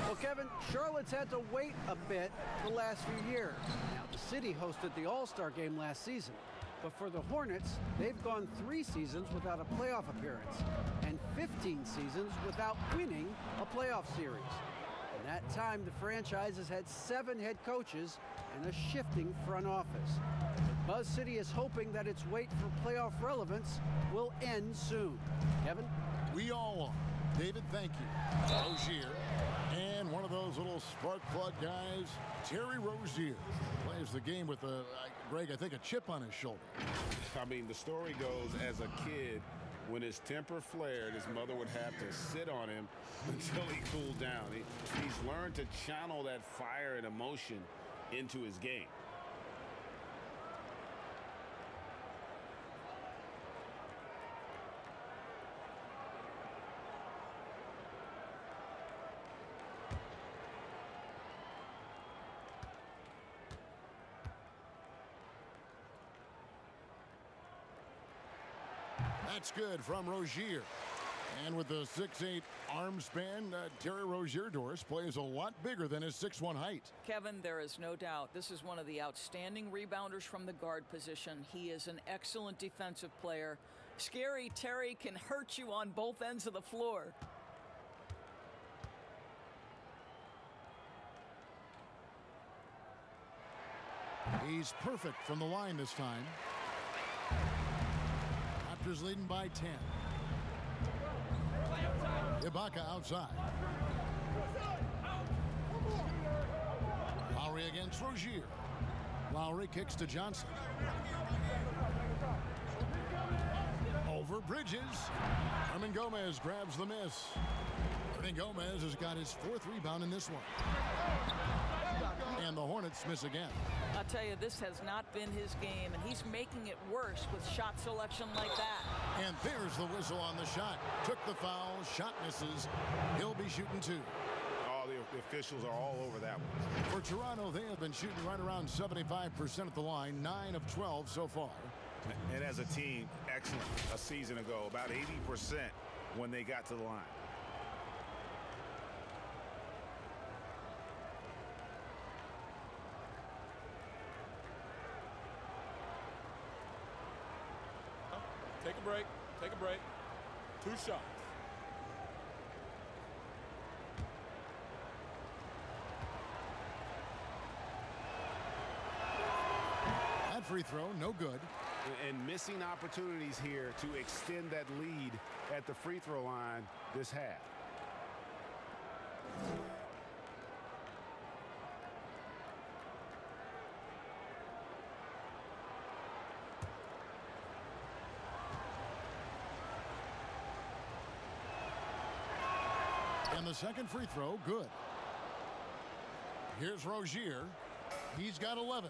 Well, Kevin, Charlotte's had to wait a bit the last few years. Now, the city hosted the All-Star game last season. But for the Hornets, they've gone 3 seasons without a playoff appearance and 15 seasons without winning a playoff series. In that time, the franchise has had 7 head coaches and a shifting front office. Buzz City is hoping that its wait for playoff relevance will end soon. Kevin? We all are. David, thank you. Rozier. And one of those little spark plug guys, Terry Rozier, plays the game with, Greg, I think a chip on his shoulder. I mean, the story goes, as a kid, when his temper flared, his mother would have to sit on him until he cooled down. He's learned to channel that fire and emotion into his game. That's good from Rozier. And with the 6'8" arm span, Terry Rozier, Doris, plays a lot bigger than his 6'1" height. Kevin, there is no doubt this is one of the outstanding rebounders from the guard position. He is an excellent defensive player. Scary Terry can hurt you on both ends of the floor. He's perfect from the line this time. Raptors leading by 10. Ibaka outside. Lowry against Rozier. Lowry kicks to Johnson. Over Bridges. Hernan Gomez grabs the miss. Hernan Gomez has got his 4th rebound in this one. And the Hornets miss again. I'll tell you, this has not been his game, and he's making it worse with shot selection like that. And there's the whistle on the shot. Took the foul, shot misses. He'll be shooting 2. All the officials are all over that one. For Toronto, they have been shooting right around 75% at the line, 9 of 12 so far. And as a team, excellent a season ago, about 80% when they got to the line. Take a break. break. Take a break. 2 shots. That free throw, no good. And missing opportunities here to extend that lead at the free throw line this half. And the second free throw, good. Here's Rozier. He's got 11.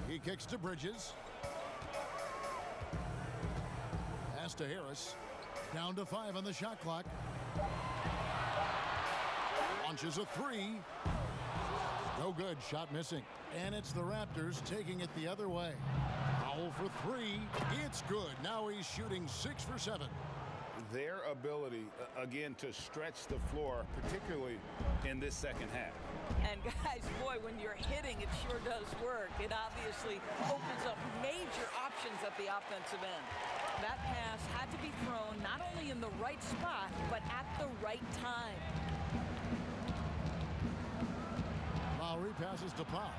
He kicks to Bridges. Pass to Harris. Down to 5 on the shot clock. Launches a 3. No good. Shot missing. And it's the Raptors taking it the other way. Powell for 3. It's good. Now he's shooting 6 for 7. Their ability, again, to stretch the floor, particularly in this second half. And guys, boy, when you're hitting, it sure does work. It obviously opens up major options at the offensive end. That pass had to be thrown not only in the right spot, but at the right time. Lowry passes to Powell.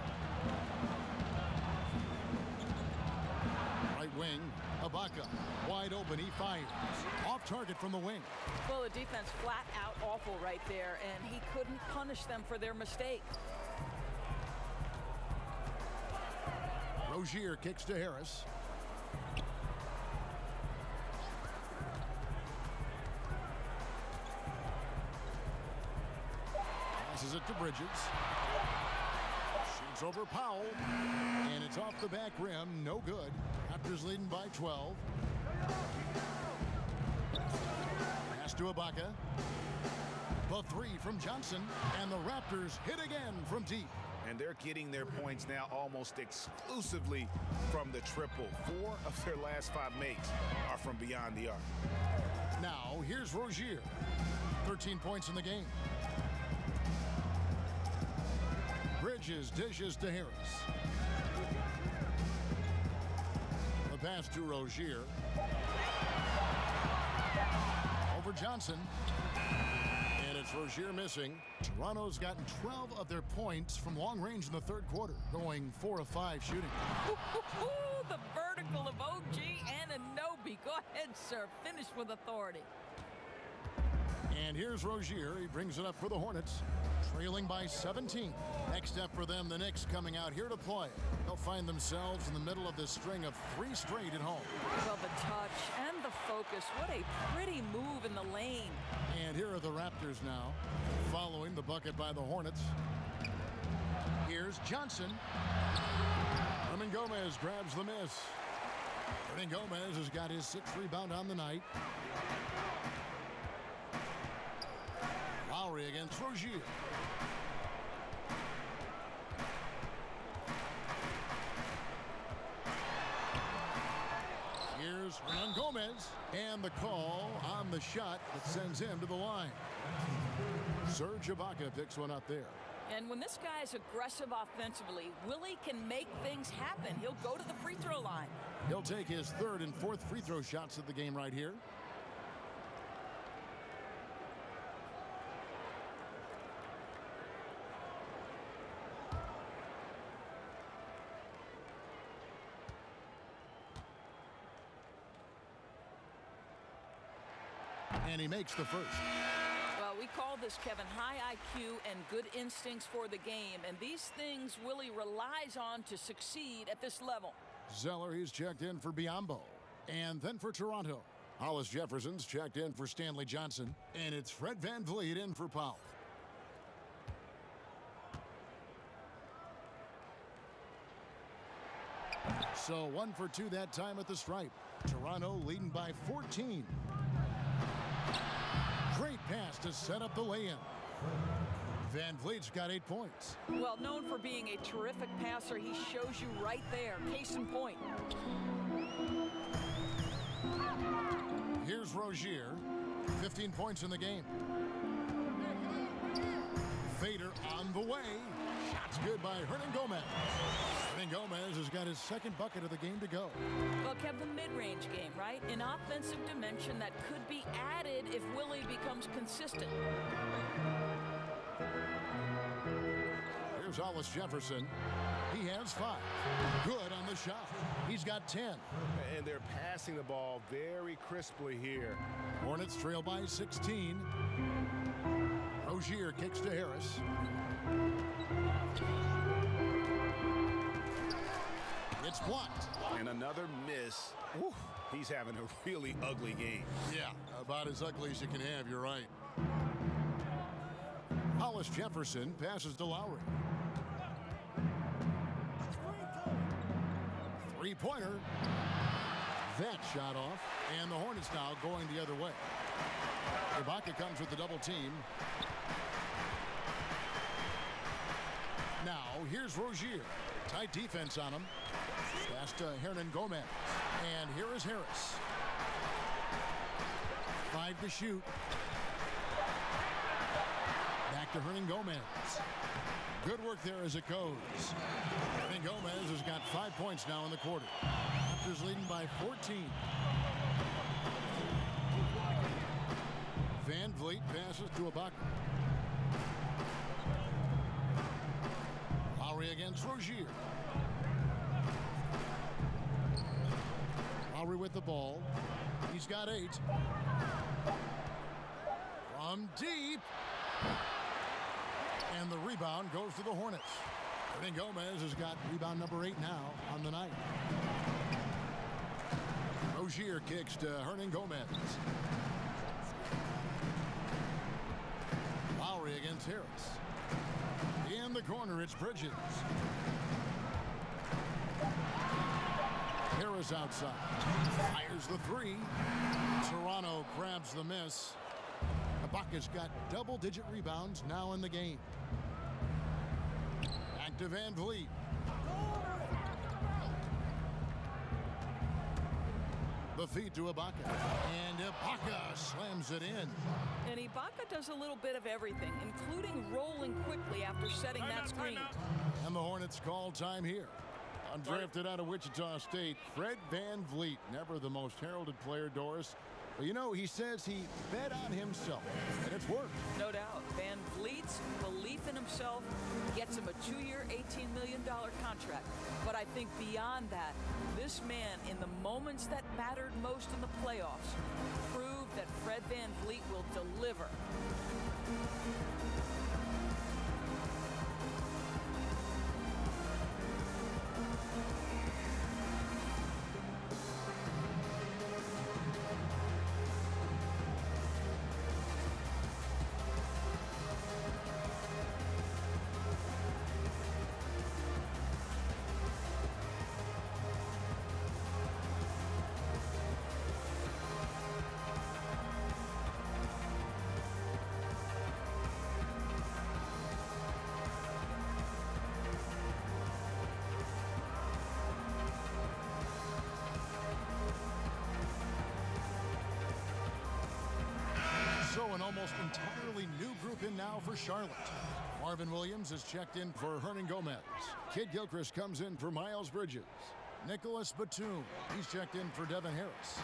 Right wing, Ibaka. Wide open, he fires. Off target from the wing. Well, the defense flat out awful right there, and he couldn't punish them for their mistake. Rozier kicks to Harris. Passes it to Bridges. Shoots over Powell. And it's off the back rim. No good. Raptors leading by 12. Pass to Ibaka. The 3 from Johnson. And the Raptors hit again from deep. And they're getting their points now almost exclusively from the triple. 4 of their last 5 makes are from beyond the arc. Now, here's Rozier. 13 points in the game. Bridges dishes to Harris. The pass to Rozier. Over Johnson. And it's Rozier missing. Toronto's gotten 12 of their points from long range in the third quarter, going 4 of 5 shooting. The vertical of OG Anunoby. Go ahead, sir. Finish with authority. And here's Rozier. He brings it up for the Hornets, trailing by 17. Next up for them, the Knicks coming out here to play. They'll find themselves in the middle of this string of 3 straight at home. Well, the touch and the focus. What a pretty move in the lane. And here are the Raptors now, following the bucket by the Hornets. Here's Johnson. Hernan Gomez grabs the miss. Hernan Gomez has got his 6th rebound on the night. Lowry against Rozier. Here's Hernan Gomez, and the call on the shot that sends him to the line. Serge Ibaka picks one up there. And when this guy's aggressive offensively, Willie can make things happen. He'll go to the free throw line. He'll take his 3rd and 4th free throw shots of the game right here. And he makes the first. Well, we call this, Kevin, high IQ and good instincts for the game. And these things Willie relies on to succeed at this level. Zeller, he's checked in for Biyombo. And then for Toronto, Hollis Jefferson's checked in for Stanley Johnson. And it's Fred VanVleet in for Powell. So 1 for 2 that time at the stripe. Toronto leading by 14. Great pass to set up the lay-in. VanVleet's got 8 points. Well, known for being a terrific passer, he shows you right there. Case in point. Here's Rozier. 15 points in the game. On the way. Shots good by Hernangomez. Hernangomez has got his second bucket of the game to go. Well, Kev, the mid-range game, right? An offensive dimension that could be added if Willie becomes consistent. Here's Hollis Jefferson. He has 5. Good on the shot. He's got 10. And they're passing the ball very crisply here. Hornets trail by 16. Rozier kicks to Harris. It's blocked. And another miss. Whew. He's having a really ugly game. Yeah, about as ugly as you can have, you're right. Hollis Jefferson passes to Lowry. Three-pointer. That shot off. And the Hornets now going the other way. Ibaka comes with the double team. Now, here's Rozier. Tight defense on him. Pass to Hernangomez. And here is Harris. 5 to shoot. Back to Hernangomez. Good work there as it goes. Hernangomez has got 5 points now in the quarter. Raptors leading by 14. Van Vliet passes to Ibaka. Lowry against Rozier. Lowry with the ball. He's got 8. From deep. And the rebound goes to the Hornets. Hernangomez has got rebound number 8 now on the night. Rozier kicks to Hernangomez. Lowry against Harris. In the corner, it's Bridges. Harris outside. Fires the 3. Toronto grabs the miss. Ibaka's got double-digit rebounds now in the game. Back to Van Vliet. The feed to Ibaka. And Ibaka slams it in. And Ibaka does a little bit of everything, including rolling quickly after setting that screen. And the Hornets call time here. Undrafted out of Wichita State, Fred Van Vliet. Never the most heralded player, Doris. But you know, he says he bet on himself, and it's worked. No doubt. Van Vliet's belief in himself gets him a 2-year, $18 million contract. But I think beyond that, this man, in the moments that mattered most in the playoffs, proved that Fred Van Vliet will deliver. So an almost entirely new group in now for Charlotte. Marvin Williams has checked in for Hernangomez. Kid Gilchrist comes in for Miles Bridges. Nicholas Batum, he's checked in for Devin Harris.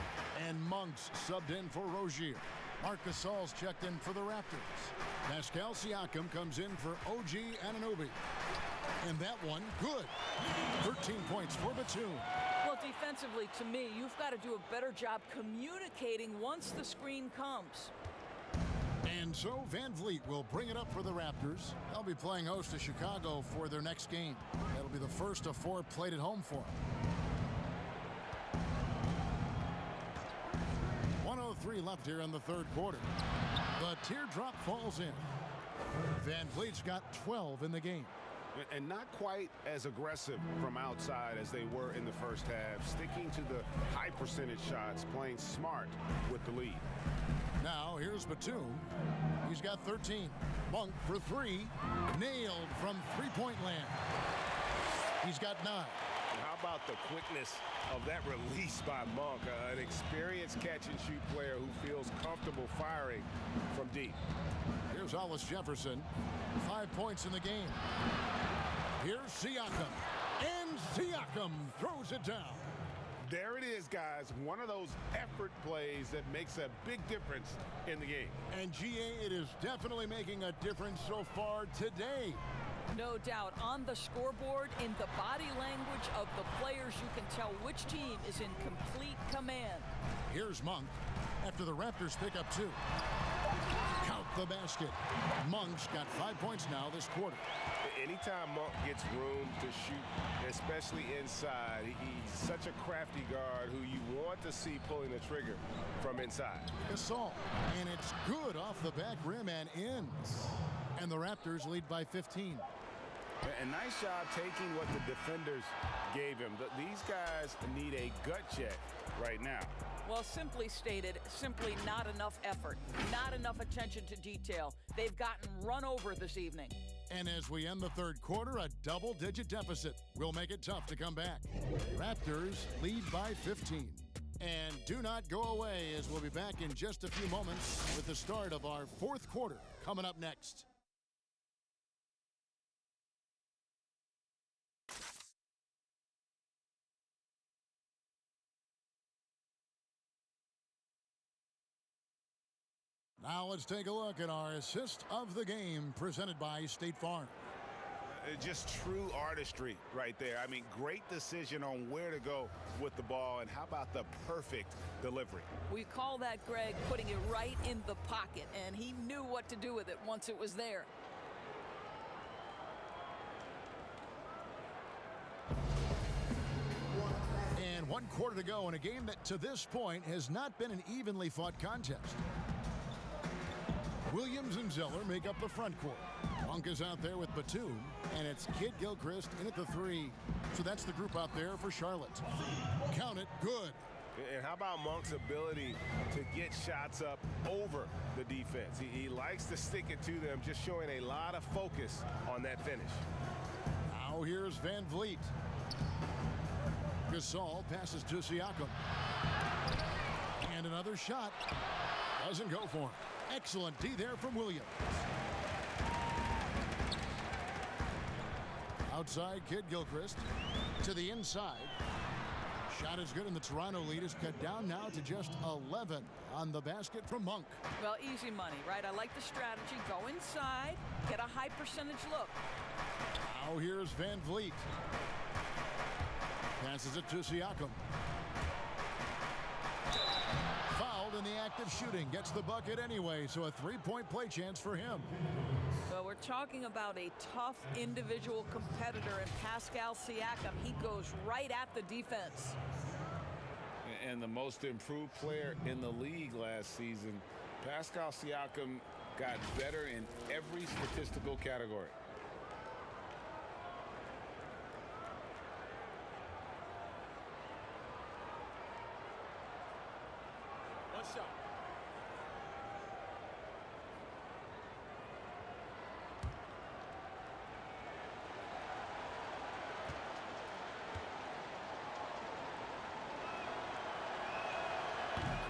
And Monks subbed in for Rozier. Marc Gasol's checked in for the Raptors. Pascal Siakam comes in for OG Anunoby. And that one, good. 13 points for Batum. Well, defensively, to me, you've got to do a better job communicating once the screen comes. And so Van Vliet will bring it up for the Raptors. They'll be playing host to Chicago for their next game. That'll be the first of 4 played at home for them. 1:03 left here in the third quarter. The teardrop falls in. Van Vliet's got 12 in the game. And not quite as aggressive from outside as they were in the first half. Sticking to the high percentage shots, playing smart with the lead. Now here's Batum. He's got 13. Monk for 3. Nailed from three-point land. He's got 9. How about the quickness of that release by Monk? An experienced catch-and-shoot player who feels comfortable firing from deep. Here's Here's Hollis Jefferson. 5 points in the game. Here's Siakam. And Siakam throws it down. There it is, guys. One of those effort plays that makes a big difference in the game. And GA, it is definitely making a difference so far today. No doubt. On the scoreboard, in the body language of the players, you can tell which team is in complete command. Here's Monk after the Raptors pick up 2. Count the basket. Monk's got 5 points now this quarter. Anytime Monk gets room to shoot, especially inside, he's such a crafty guard who you want to see pulling the trigger from inside. Gasol, and it's good off the back rim and in. And the Raptors lead by 15. A nice job taking what the defenders gave him. These guys need a gut check right now. Well, simply stated, simply not enough effort, not enough attention to detail. They've gotten run over this evening. And as we end the third quarter, a double-digit deficit will make it tough to come back. Raptors lead by 15. And do not go away, as we'll be back in just a few moments with the start of our fourth quarter coming up next. Now let's take a look at our assist of the game presented by State Farm. Just true artistry right there. I mean, great decision on where to go with the ball, and how about the perfect delivery? We call that, Greg, putting it right in the pocket, and he knew what to do with it once it was there. And 1 quarter to go in a game that to this point has not been an evenly fought contest. Williams and Zeller make up the front court. Monk is out there with Batum, and it's Kid Gilchrist in at the 3. So that's the group out there for Charlotte. Count it, good. And how about Monk's ability to get shots up over the defense? He likes to stick it to them, just showing a lot of focus on that finish. Now here's Van Vliet. Gasol passes to Siakam. And another shot. Doesn't go for him. Excellent D there from Williams. Outside, Kid Gilchrist to the inside. Shot is good, and the Toronto lead is cut down now to just 11 on the basket from Monk. Well, easy money, right? I like the strategy. Go inside, get a high percentage look. Now here's Van Vliet. Passes it to Siakam. Fouled in the act of shooting. Gets the bucket anyway, so a 3-point play chance for him. Well, we're talking about a tough individual competitor in Pascal Siakam. He goes right at the defense. And the most improved player in the league last season, Pascal Siakam got better in every statistical category. One shot.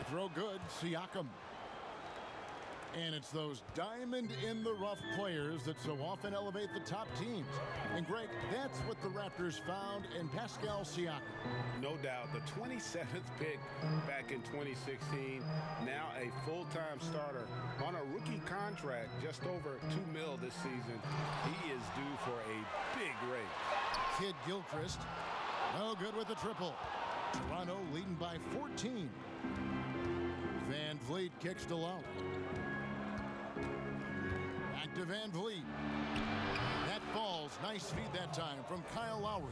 Throw good, Siakam. And it's those diamond-in-the-rough players that so often elevate the top teams. And, Greg, that's what the Raptors found in Pascal Siakam. No doubt. The 27th pick back in 2016, now a full-time starter on a rookie contract, just over $2 million this season. He is due for a big raise. Kid Gilchrist, no good with the triple. Toronto leading by 14. Van Vliet kicks to Lowe. Back to Van Vliet. That falls. Nice feed that time from Kyle Lowry.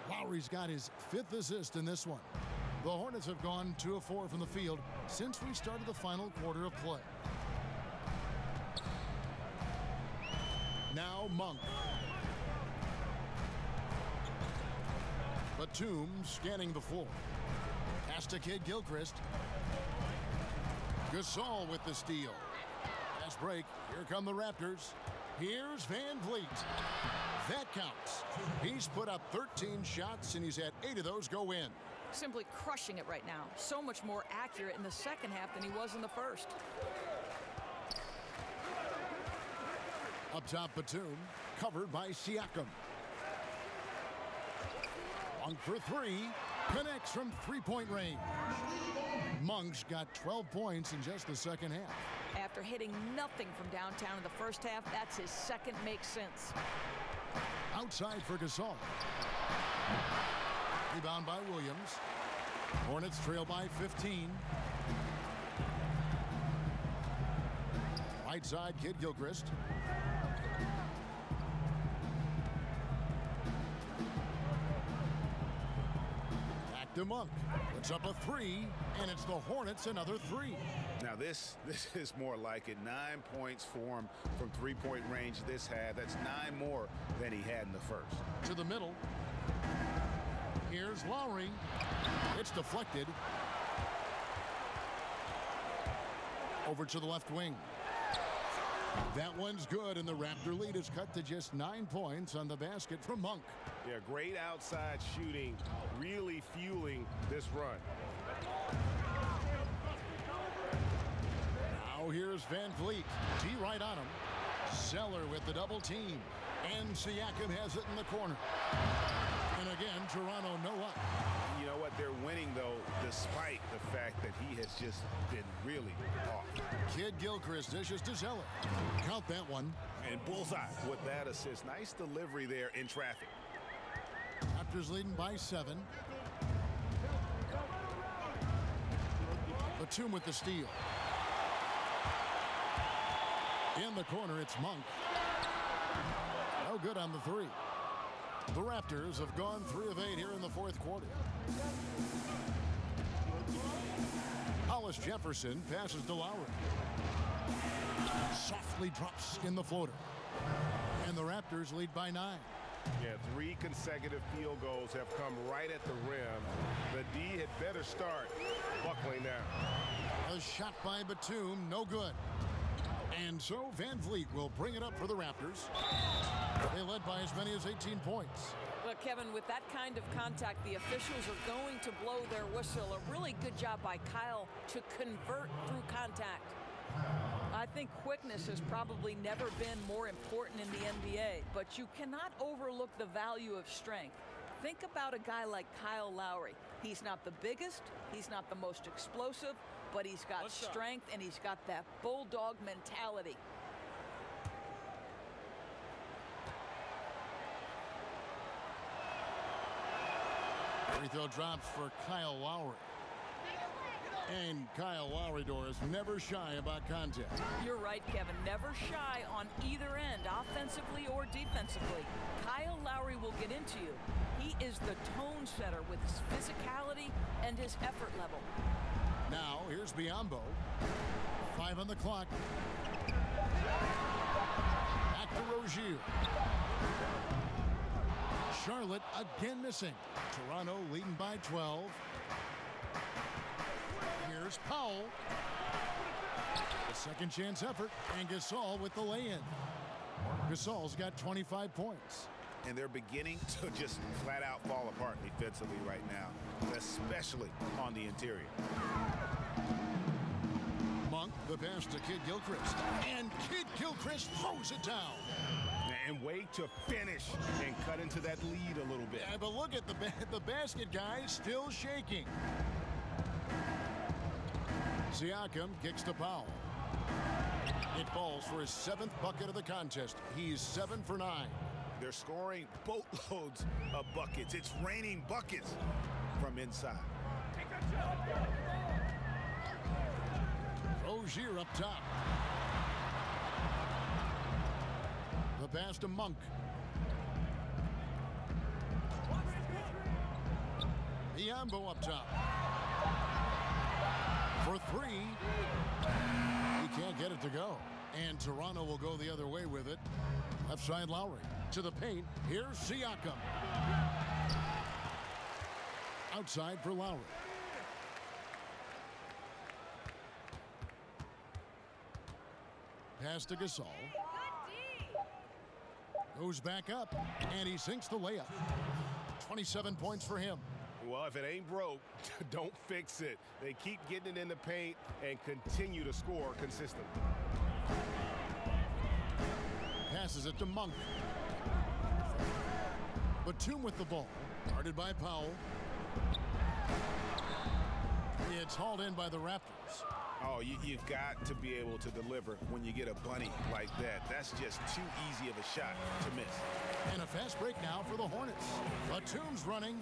Lowry's got his 5th assist in this one. The Hornets have gone 2 of 4 from the field since we started the final quarter of play. Now Monk. Batum scanning the floor. Pass to Kid Gilchrist. Gasol with the steal. Fast break. Here come the Raptors. Here's Van Vliet. That counts. He's put up 13 shots, and he's had 8 of those go in. Simply crushing it right now. So much more accurate in the second half than he was in the first. Up top, Batum, covered by Siakam. Monk for three, connects from three-point range. Monk's got 12 points in just the second half. After hitting nothing from downtown in the first half, that's his second makes sense. Outside for Gasol. Rebound by Williams. Hornets trail by 15. Right side, Kid Gilchrist. Back to Monk. Puts up a three, and it's the Hornets another three. Now this is more like it. 9 points for him from three-point range this half. That's 9 more than he had in the first. To the middle. Here's Lowry. It's deflected. Over to the left wing. That one's good, and the Raptor lead is cut to just 9 points on the basket from Monk. Yeah, great outside shooting, really fueling this run. Now here's Van Vliet. T right on him. Zeller with the double team. And Siakam has it in the corner. And again, Toronto no up. You know what? They're winning, though, despite the fact that he has just been really off. Kid Gilchrist dishes to Zeller. Count that one. And bullseye with that assist. Nice delivery there in traffic. Raptors leading by 7. Batum with the steal. In the corner, it's Monk. No good on the three. The Raptors have gone 3 of 8 here in the fourth quarter. Hollis Jefferson passes to Lowry. Softly drops in the floater. And the Raptors lead by 9. Yeah, 3 consecutive field goals have come right at the rim. The D had better start buckling down. A shot by Batum, no good. And so Van Vliet will bring it up for the Raptors. They led by as many as 18 points. Well, Kevin, with that kind of contact, the officials are going to blow their whistle. A really good job by Kyle to convert through contact. I think quickness has probably never been more important in the NBA, but you cannot overlook the value of strength. Think about a guy like Kyle Lowry. He's not the biggest, he's not the most explosive, but he's got strength and he's got that bulldog mentality. Free throw drops for Kyle Lowry. And Kyle Lowry, Doris, never shy about contact. You're right, Kevin. Never shy on either end, offensively or defensively. Kyle Lowry will get into you. He is the tone setter with his physicality and his effort level. Now, here's Biyombo. 5 on the clock. Back to Rozier. Charlotte again missing. Toronto leading by 12. Here's Powell. The second chance effort, and Gasol with the lay-in. Gasol's got 25 points. And they're beginning to just flat out fall apart defensively right now, especially on the interior. Monk, the pass to Kid Gilchrist. And Kid Gilchrist throws it down. And wait to finish and cut into that lead a little bit. Yeah, but look at the basket guy still shaking. Siakam kicks to Powell. It falls for his 7th bucket of the contest. He's 7 for 9. They're scoring boatloads of buckets. It's raining buckets from inside. Rozier up top. The pass to Monk. Biyombo up top. For 3. He can't get it to go. And Toronto will go the other way with it. Left side Lowry. To the paint. Here's Siakam. Outside for Lowry. Pass to Gasol. Goes back up, and he sinks the layup. 27 points for him. Well, if it ain't broke, don't fix it. They keep getting it in the paint and continue to score consistently. passes it to Monk. Batum with the ball. Guarded by Powell. It's hauled in by the Raptors. Oh, you've got to be able to deliver when you get a bunny like that. That's just too easy of a shot to miss. And a fast break now for the Hornets. Batum's running.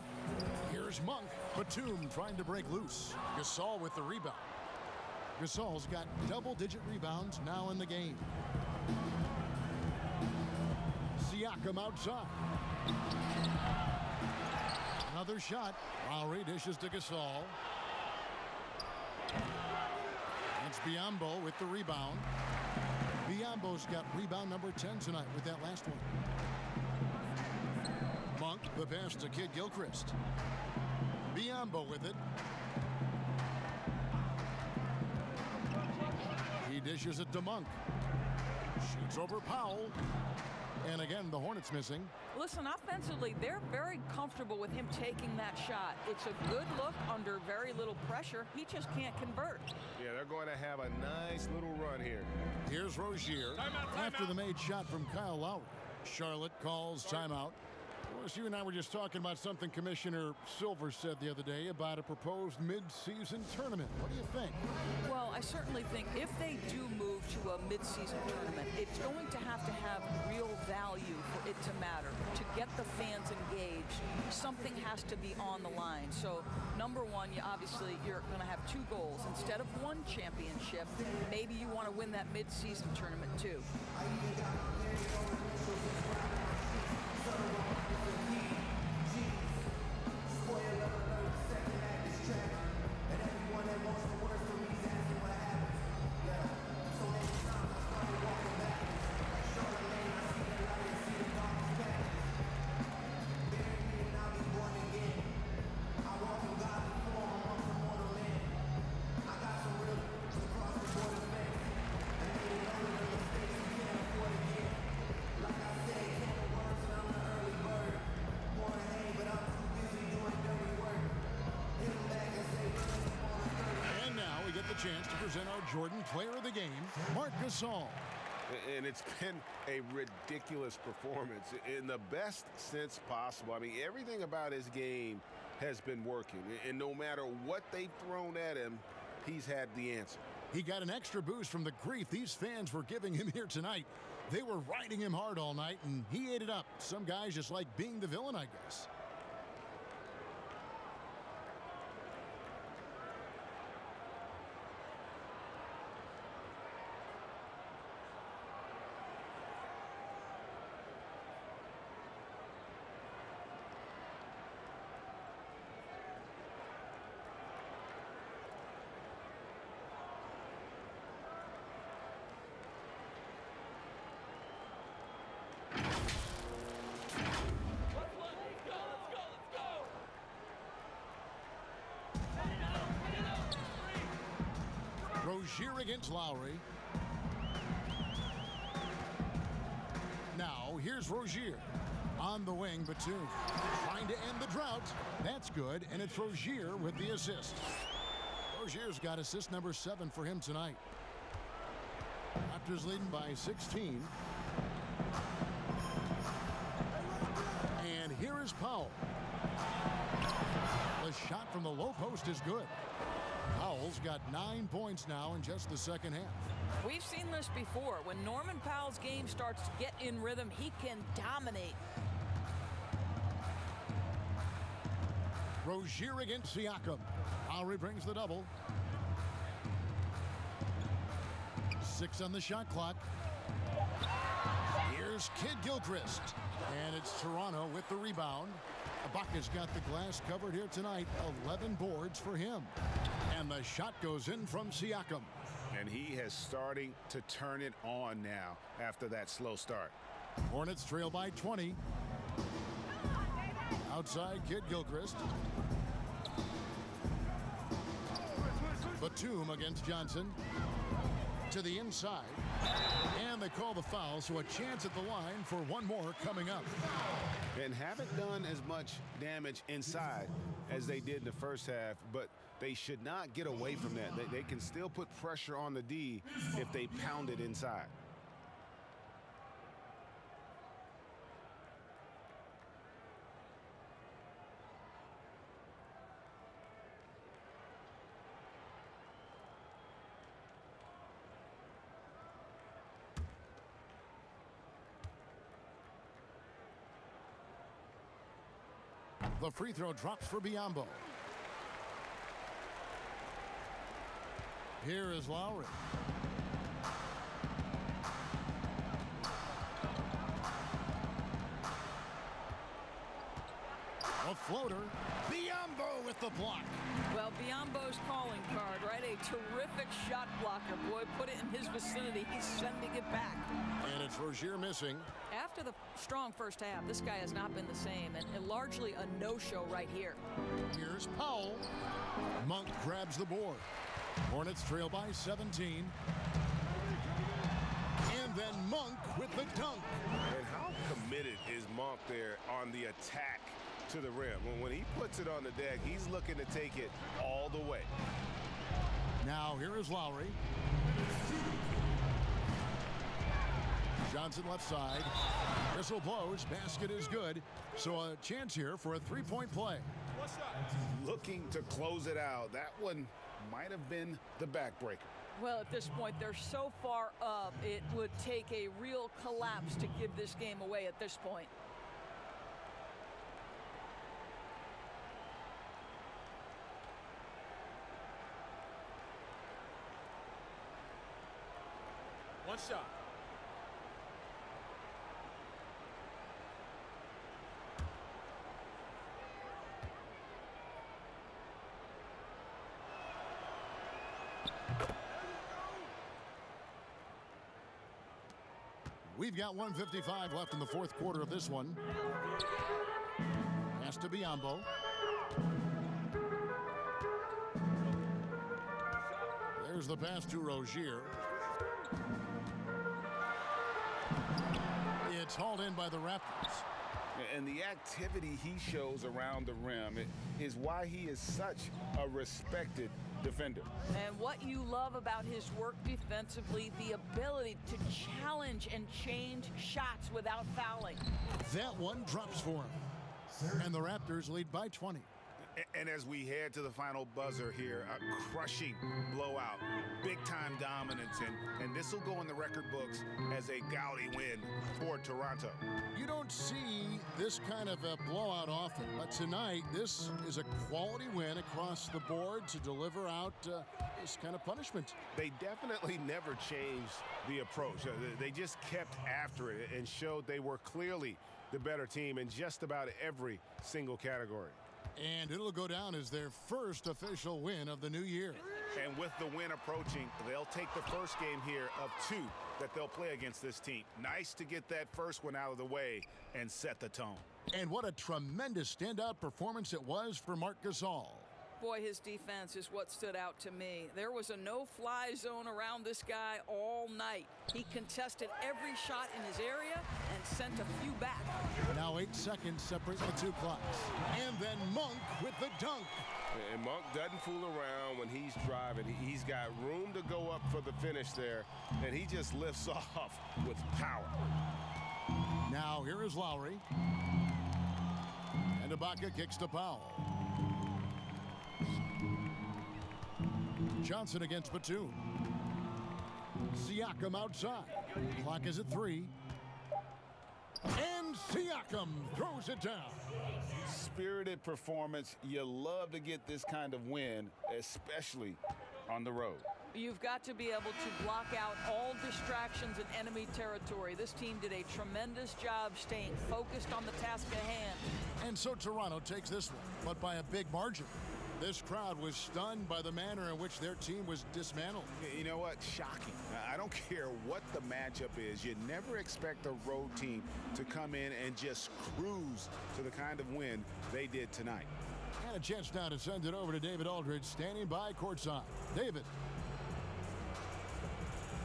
Here's Monk. Batum trying to break loose. Gasol with the rebound. Gasol's got double-digit rebounds now in the game. Siakam outside. Another shot. Lowry dishes to Gasol. It's Biyombo with the rebound. Biyombo's got rebound number 10 tonight with that last one. Monk, the pass to Kid Gilchrist. Biyombo with it. He dishes it to Monk. Shoots over Powell. And again, the Hornets missing. Listen, offensively, they're very comfortable with him taking that shot. It's a good look under very little pressure. He just can't convert. Yeah, they're going to have a nice little run here. Here's Rozier after the made shot from Kyle Lowry. Charlotte calls timeout. Well, you and I were just talking about something Commissioner Silver said the other day about a proposed mid-season tournament. What do you think? Well, I certainly think if they do move to a mid-season tournament, it's going to have real value for it to matter. To get the fans engaged, something has to be on the line. So, number one, you're going to have two goals. Instead of one championship, maybe you want to win that mid-season tournament too. Chance to present our Jordan Player of the Game, Marc Gasol. And it's been a ridiculous performance in the best sense possible. I mean, everything about his game has been working. And no matter what they've thrown at him, he's had the answer. He got an extra boost from the grief these fans were giving him here tonight. They were riding him hard all night, and he ate it up. Some guys just like being the villain, I guess. Rozier against Lowry. Now, here's Rozier. On the wing, Batum trying to end the drought. That's good, and it's Rozier with the assist. Rozier's got assist number 7 for him tonight. Raptors leading by 16. And here is Powell. The shot from the low post is good. Powell's got 9 points now in just the second half. We've seen this before. When Norman Powell's game starts to get in rhythm, he can dominate. Rozier against Siakam. Lowry brings the double. 6 on the shot clock. Here's Kid Gilchrist. And it's Toronto with the rebound. Ibaka's got the glass covered here tonight. 11 boards for him. And the shot goes in from Siakam. And he is starting to turn it on now after that slow start. Hornets trail by 20. Outside, Kid Gilchrist. Batum against Johnson. To the inside. And they call the foul, so a chance at the line for one more coming up. And haven't done as much damage inside as they did in the first half, but they should not get away from that. They can still put pressure on the D if they pound it inside. The free throw drops for Biyombo. Here is Lowry. A floater. Biyombo with the block. Well, Biyombo's calling card, right? A terrific shot blocker. Boy, put it in his vicinity. He's sending it back. And it's Rozier missing. After the strong first half, this guy has not been the same, and largely a no-show right here. Here's Powell. Monk grabs the board. Hornets trail by 17. And then Monk with the dunk. And how committed is Monk there on the attack to the rim? When he puts it on the deck, he's looking to take it all the way. Now here is Lowry. Johnson left side. Whistle blows. Basket is good. So a chance here for a three-point play. Looking to close it out. That one might have been the backbreaker. Well, at this point, they're so far up, it would take a real collapse to give this game away at this point. One shot. We've got 1:55 left in the fourth quarter of this one. Pass to Biyombo. There's the pass to Rozier. It's hauled in by the Raptors. And the activity he shows around the rim is why he is such a respected defender. And what you love about his work defensively, the ability to challenge and change shots without fouling. That one drops for him. And the Raptors lead by 20. And as we head to the final buzzer here, a crushing blowout, big-time dominance, and this will go in the record books as a gaudy win for Toronto. You don't see this kind of a blowout often, but tonight this is a quality win across the board to deliver out this kind of punishment. They definitely never changed the approach. They just kept after it and showed they were clearly the better team in just about every single category. And it'll go down as their first official win of the new year. And with the win approaching, they'll take the first game here of two that they'll play against this team. Nice to get that first one out of the way and set the tone. And what a tremendous standout performance it was for Marc Gasol. Boy, his defense is what stood out to me. There was a no-fly zone around this guy all night. He contested every shot in his area and sent a few back. Now 8 seconds separate the two clocks. And then Monk with the dunk. And Monk doesn't fool around when he's driving. He's got room to go up for the finish there, and he just lifts off with power. Now here is Lowry. And Ibaka kicks to Powell. Johnson against Batum. Siakam outside. Clock is at 3. And Siakam throws it down. Spirited performance. You love to get this kind of win, especially on the road. You've got to be able to block out all distractions in enemy territory. This team did a tremendous job staying focused on the task at hand. And so Toronto takes this one, but by a big margin. This crowd was stunned by the manner in which their team was dismantled. You know what? Shocking. I don't care what the matchup is. You never expect a road team to come in and just cruise to the kind of win they did tonight. And a chance now to send it over to David Aldridge, standing by courtside. David.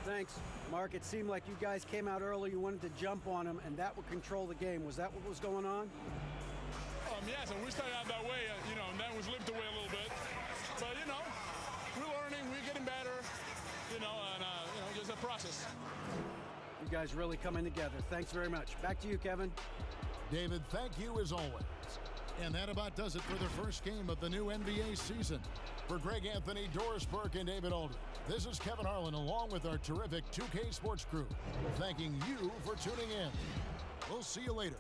Thanks, Mark. It seemed like you guys came out early. You wanted to jump on him, and that would control the game. Was that what was going on? Yes, and we started out that way, and then we slipped away a little bit. But, we're learning, we're getting better, and, just a process. You guys really coming together. Thanks very much. Back to you, Kevin. David, thank you as always. And that about does it for the first game of the new NBA season. For Greg Anthony, Doris Burke, and David Aldridge, this is Kevin Harlan along with our terrific 2K Sports crew, thanking you for tuning in. We'll see you later.